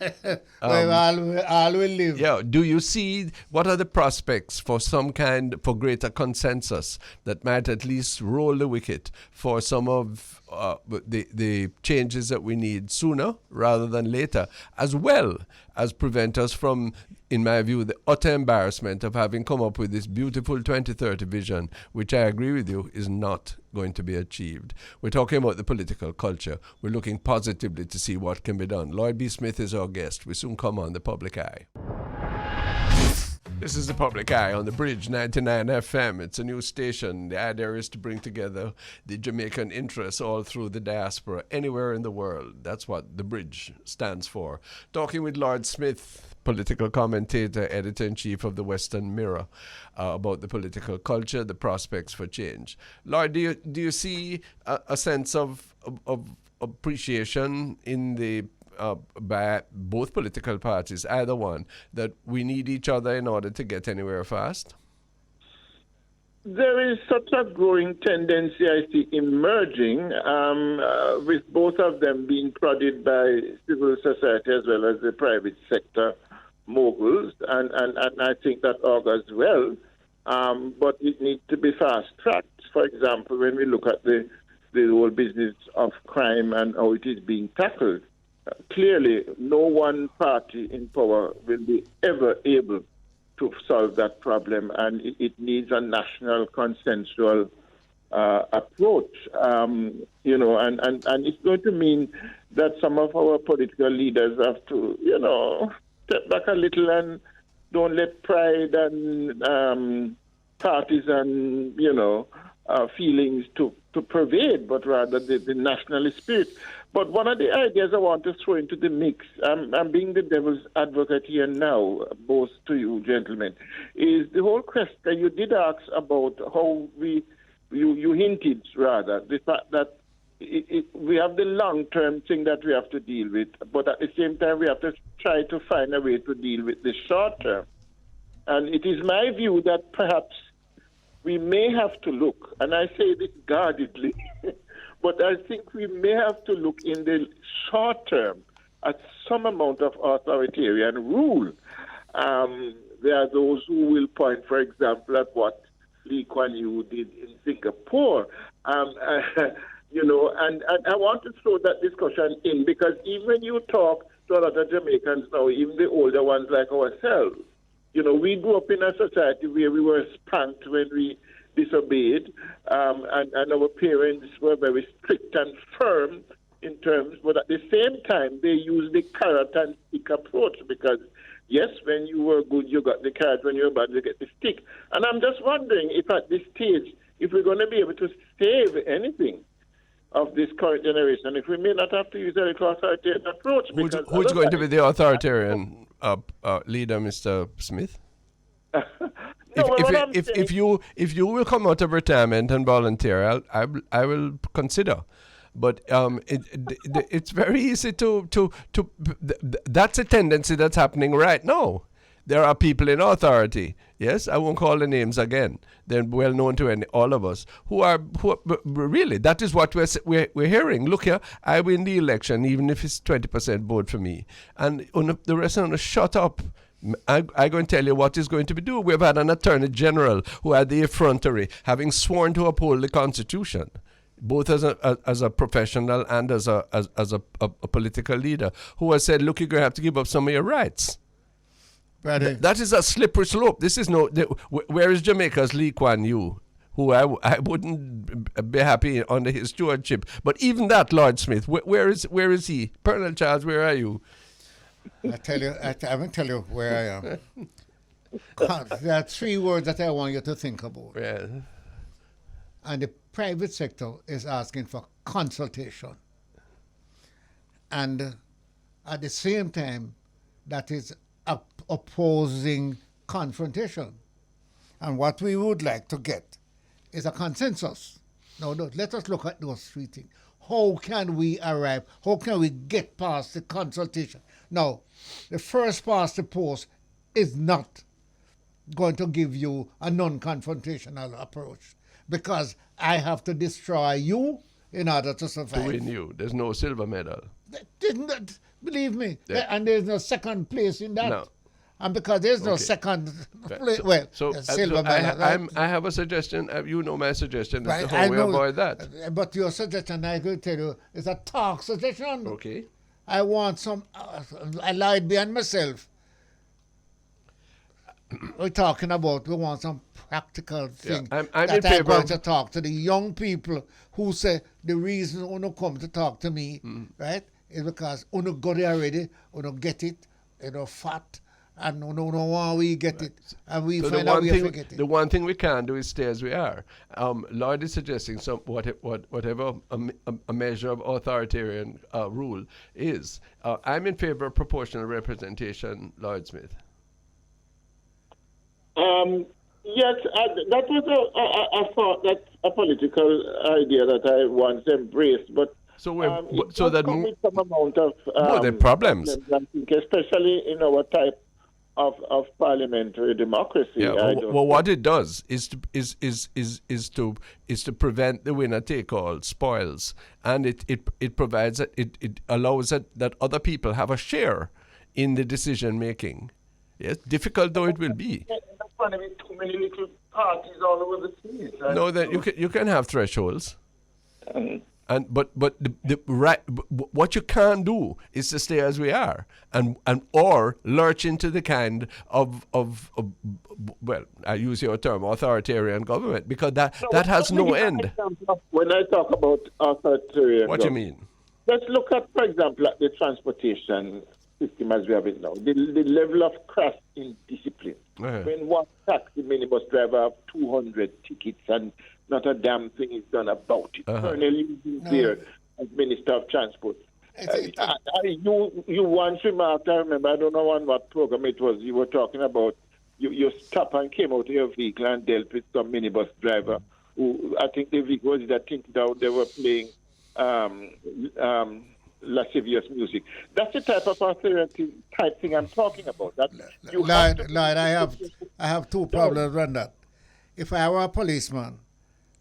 All will live. Yeah. Do you see what are the prospects for for greater consensus that might at least roll the wicket for some of the changes that we need sooner rather than later, as well as prevent us from, in my view, the utter embarrassment of having come up with this beautiful 2030 vision, which I agree with you is not going to be achieved. We're talking about the political culture. We're looking positively to see what can be done. Lloyd B. Smith is our guest. We soon come on The Public Eye. This is The Public Eye on the Bridge 99 FM. It's a new station. The idea is to bring together the Jamaican interests all through the diaspora, anywhere in the world. That's what the Bridge stands for. Talking with Lloyd Smith, political commentator, editor-in-chief of the Western Mirror, about the political culture, the prospects for change. Lloyd, do you see a sense of appreciation in the by both political parties, either one, that we need each other in order to get anywhere fast? There is such a growing tendency I see emerging, with both of them being prodded by civil society as well as the private sector moguls, and I think that augurs well, but it needs to be fast-tracked. For example, when we look at the whole business of crime and how it is being tackled, clearly no one party in power will be ever able to solve that problem, and it needs a national consensual approach, you know, and it's going to mean that some of our political leaders have to, you know, step back a little and don't let pride and partisan, feelings to pervade, but rather the nationalist spirit. But one of the ideas I want to throw into the mix, I'm being the devil's advocate here now, both to you gentlemen, is the whole question you did ask about how you hinted rather, the fact that we have the long-term thing that we have to deal with, but at the same time we have to try to find a way to deal with the short-term. And it is my view that perhaps we may have to look, and I say this guardedly, but I think we may have to look in the short term at some amount of authoritarian rule. There are those who will point, for example, at what Lee Kuan Yew did in Singapore. And I want to throw that discussion in because even when you talk to a lot of Jamaicans now, even the older ones like ourselves, we grew up in a society where we were spanked when we disobeyed, and our parents were very strict and firm in terms, but at the same time, they used the carrot and stick approach because, yes, when you were good, you got the carrot, when you were bad, you get the stick. And I'm just wondering if at this stage, if we're going to be able to save anything of this current generation, if we may not have to use a little authoritarian approach. Who's going to be the authoritarian leader, Mr. Smith? If you will come out of retirement and volunteer, I will consider. But it's very easy to that's a tendency that's happening right now. There are people in authority. Yes, I won't call the names again. They're well known to all of us who are really. That is what we're hearing. Look here, I win the election, even if it's 20% vote for me, and the rest are going to shut up. I'm going to tell you what is going to be done. We've had an attorney general who had the effrontery, having sworn to uphold the Constitution, both as a professional and as a political leader, who has said, "Look, you're going to have to give up some of your rights." That is a slippery slope. This is where is Jamaica's Lee Kuan Yew, who I wouldn't be happy under his stewardship. But even that, Lord Smith, where is he? Pearnel, Charles, where are you? I will tell you where I am. There are three words that I want you to think about. Yeah. And the private sector is asking for consultation. And at the same time, that is opposing confrontation. And what we would like to get is a consensus. Now, let us look at those three things. How can we arrive? How can we get past the consultation? Now, the first past the post is not going to give you a non-confrontational approach because I have to destroy you in order to survive. To win you. There's no silver medal. Believe me. Yeah. And there's no second place in that. No. And because there's no second place, silver medal. I have a suggestion. You know my suggestion as to I how we know, avoid that. But your suggestion, I will tell you, is a talk suggestion. Okay. I want some, Lloyd B and myself, we want some practical thing. I'm that in favor going to talk to the young people who say the reason Uno come to talk to me, right, is because Uno got it already, Uno get it, fat, and Uno want we get it, and we so find out we forget it. The one thing we can do is stay as we are. Lloyd is suggesting whatever a measure of authoritarian rule is. I'm in favor of proportional representation, Lloyd Smith. Yes, that was a thought, that's a political idea that I once embraced, but so that with some amount of the problems, I think, especially in our type of parliamentary democracy. Yeah, what it does is to prevent the winner take all spoils, and it provides it allows that other people have a share in the decision making. Yes, difficult though it will be. That's going to be too many little parties all over the place. No, that you can have thresholds. But the right, what you can't do is to stay as we are and or lurch into the kind of well, I use your term, authoritarian government, because that has no end. When I talk about authoritarian what do you mean? Let's look at, for example, at the transportation system as we have it now. The level of crass indiscipline. When one taxi minibus driver have 200 tickets and not a damn thing is done about it. Pearnel is there as Minister of Transport. You once remarked, I remember, I don't know on what program it was, you were talking about, you stopped and came out of your vehicle and dealt with some minibus driver who, I think the vehicle was that think that they were playing lascivious music. That's the type of authority type thing I'm talking about. Lloyd, I have two problems on that. If I were a policeman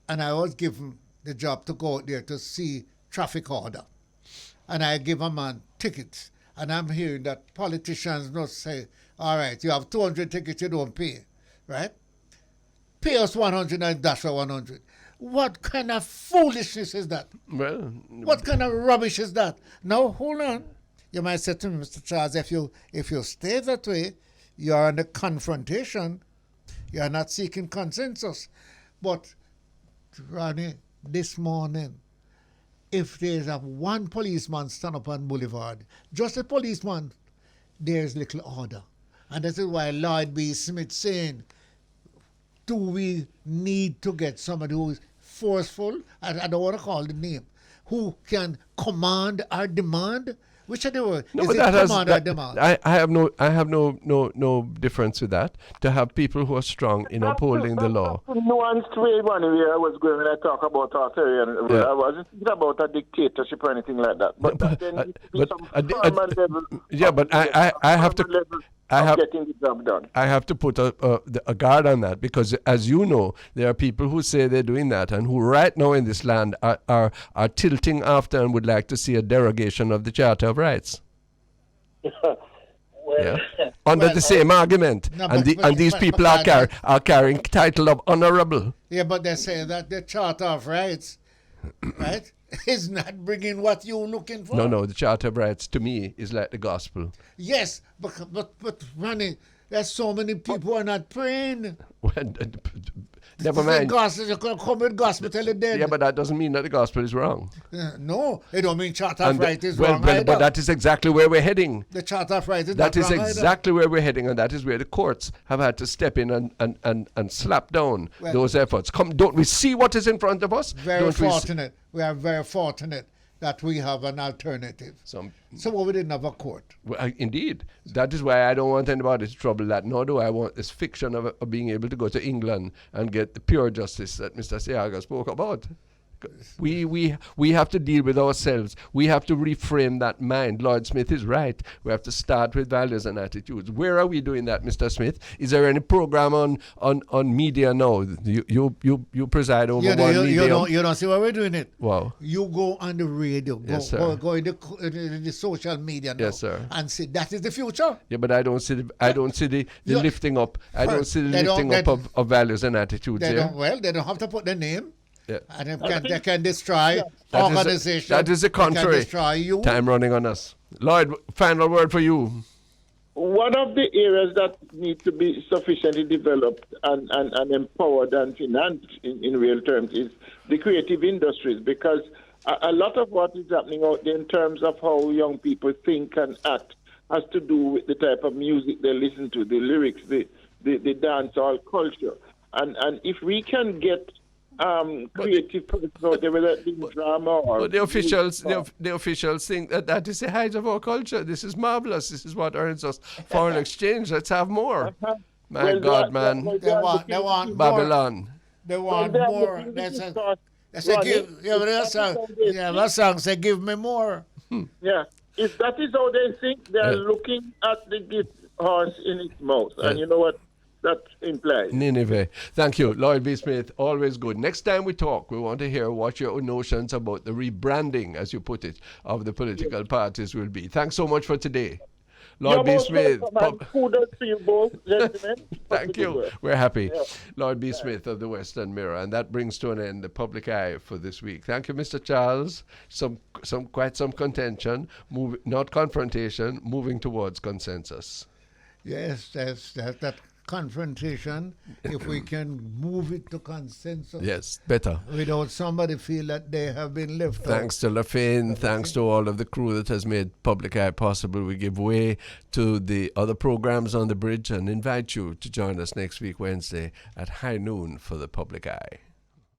and I was given the job to go out there to see traffic order, and I give a man tickets, and I'm hearing that politicians not say, all right, you have 200 tickets, you don't pay, right? Pay us 100 and dash for 100. What kind of foolishness is that? Well, what kind of rubbish is that? Now, hold on. You might say to me, Mr. Charles, if you stay that way, you're in a confrontation. You're not seeking consensus. But, Ronnie, this morning, if there's one policeman stand up on Boulevard, just a policeman, there's little order. And this is why Lloyd B. Smith saying, do we need to get somebody who is forceful, I don't want to call the name, who can command our demand? Which are the word? No, is it command or demand? I have no difference with that. To have people who are strong in upholding the law. Nuanced way, one way I was going when I talk about authoritarian. I wasn't thinking about a dictatorship or anything like that. But getting the job done. I have to put a guard on that, because, as you know, there are people who say they're doing that and who right now in this land are tilting after and would like to see a derogation of the Charter of Rights. Under the same argument. No, and these people are carrying title of honorable. Yeah, but they say that the Charter of Rights, right, is not bringing what you're looking for. No, the Charter of Rights to me is like the gospel. Yes, but Ronnie, there's so many people who are not praying. Never mind. The gospel, you can come with gospel till the dead. Yeah, but that doesn't mean that the gospel is wrong. No, it don't mean Charter of Rights is wrong but that is exactly where we're heading. The Charter of Rights is that not is wrong exactly where we're heading, and that is where the courts have had to step in and slap down those efforts. Don't we see what is in front of us? Very fortunate. We are very fortunate that we have an alternative. So we didn't have a court. Well, indeed. That is why I don't want anybody to trouble that, nor do I want this fiction of being able to go to England and get the pure justice that Mr. Seaga spoke about. We have to deal with ourselves. We have to reframe that mind. Lloyd Smith is right. We have to start with values and attitudes. Where are we doing that, Mr. Smith? Is there any program on media now? You preside over one media. You don't see why we're doing it. Wow. You go on the radio, go in the social media now, yes, sir, and say that is the future. Yeah, but I don't see the lifting up. I don't see the lifting up of values and attitudes. They don't have to put the name. Yeah. And they can destroy organizations. That is the contrary. Destroy you. Time running on us. Lloyd, final word for you. One of the areas that need to be sufficiently developed and empowered and financed in real terms is the creative industries, because a lot of what is happening out there in terms of how young people think and act has to do with the type of music they listen to, the lyrics, the dancehall culture. And if we can get creative person out there, whether it's drama or... But the officials think that is the height of our culture. This is marvelous. This is what earns us foreign exchange. Let's have more. Man. They want Babylon. More. They want more. They say, that song say, give me more. Yeah. If that is how they think, they're looking at the gift horse in its mouth. And you know what that implies? Nineveh. Thank you. Lloyd B. Smith, always good. Next time we talk, we want to hear what your notions about the rebranding, as you put it, of the political parties will be. Thanks so much for today. Lloyd B. Smith. Kudos to you both, gentlemen. Thank you. We're happy. Yeah. Lloyd B. Smith of the Western Mirror. And that brings to an end the public eye for this week. Thank you, Mr. Charles. Quite some contention, not confrontation, moving towards consensus. Yes, that confrontation if we can move it to consensus. Yes, better. Without somebody feel that they have been left out. Thanks to LaFane, thanks to all of the crew that has made Public Eye possible. We give way to the other programs on the bridge and invite you to join us next week, Wednesday, at high noon for the Public Eye.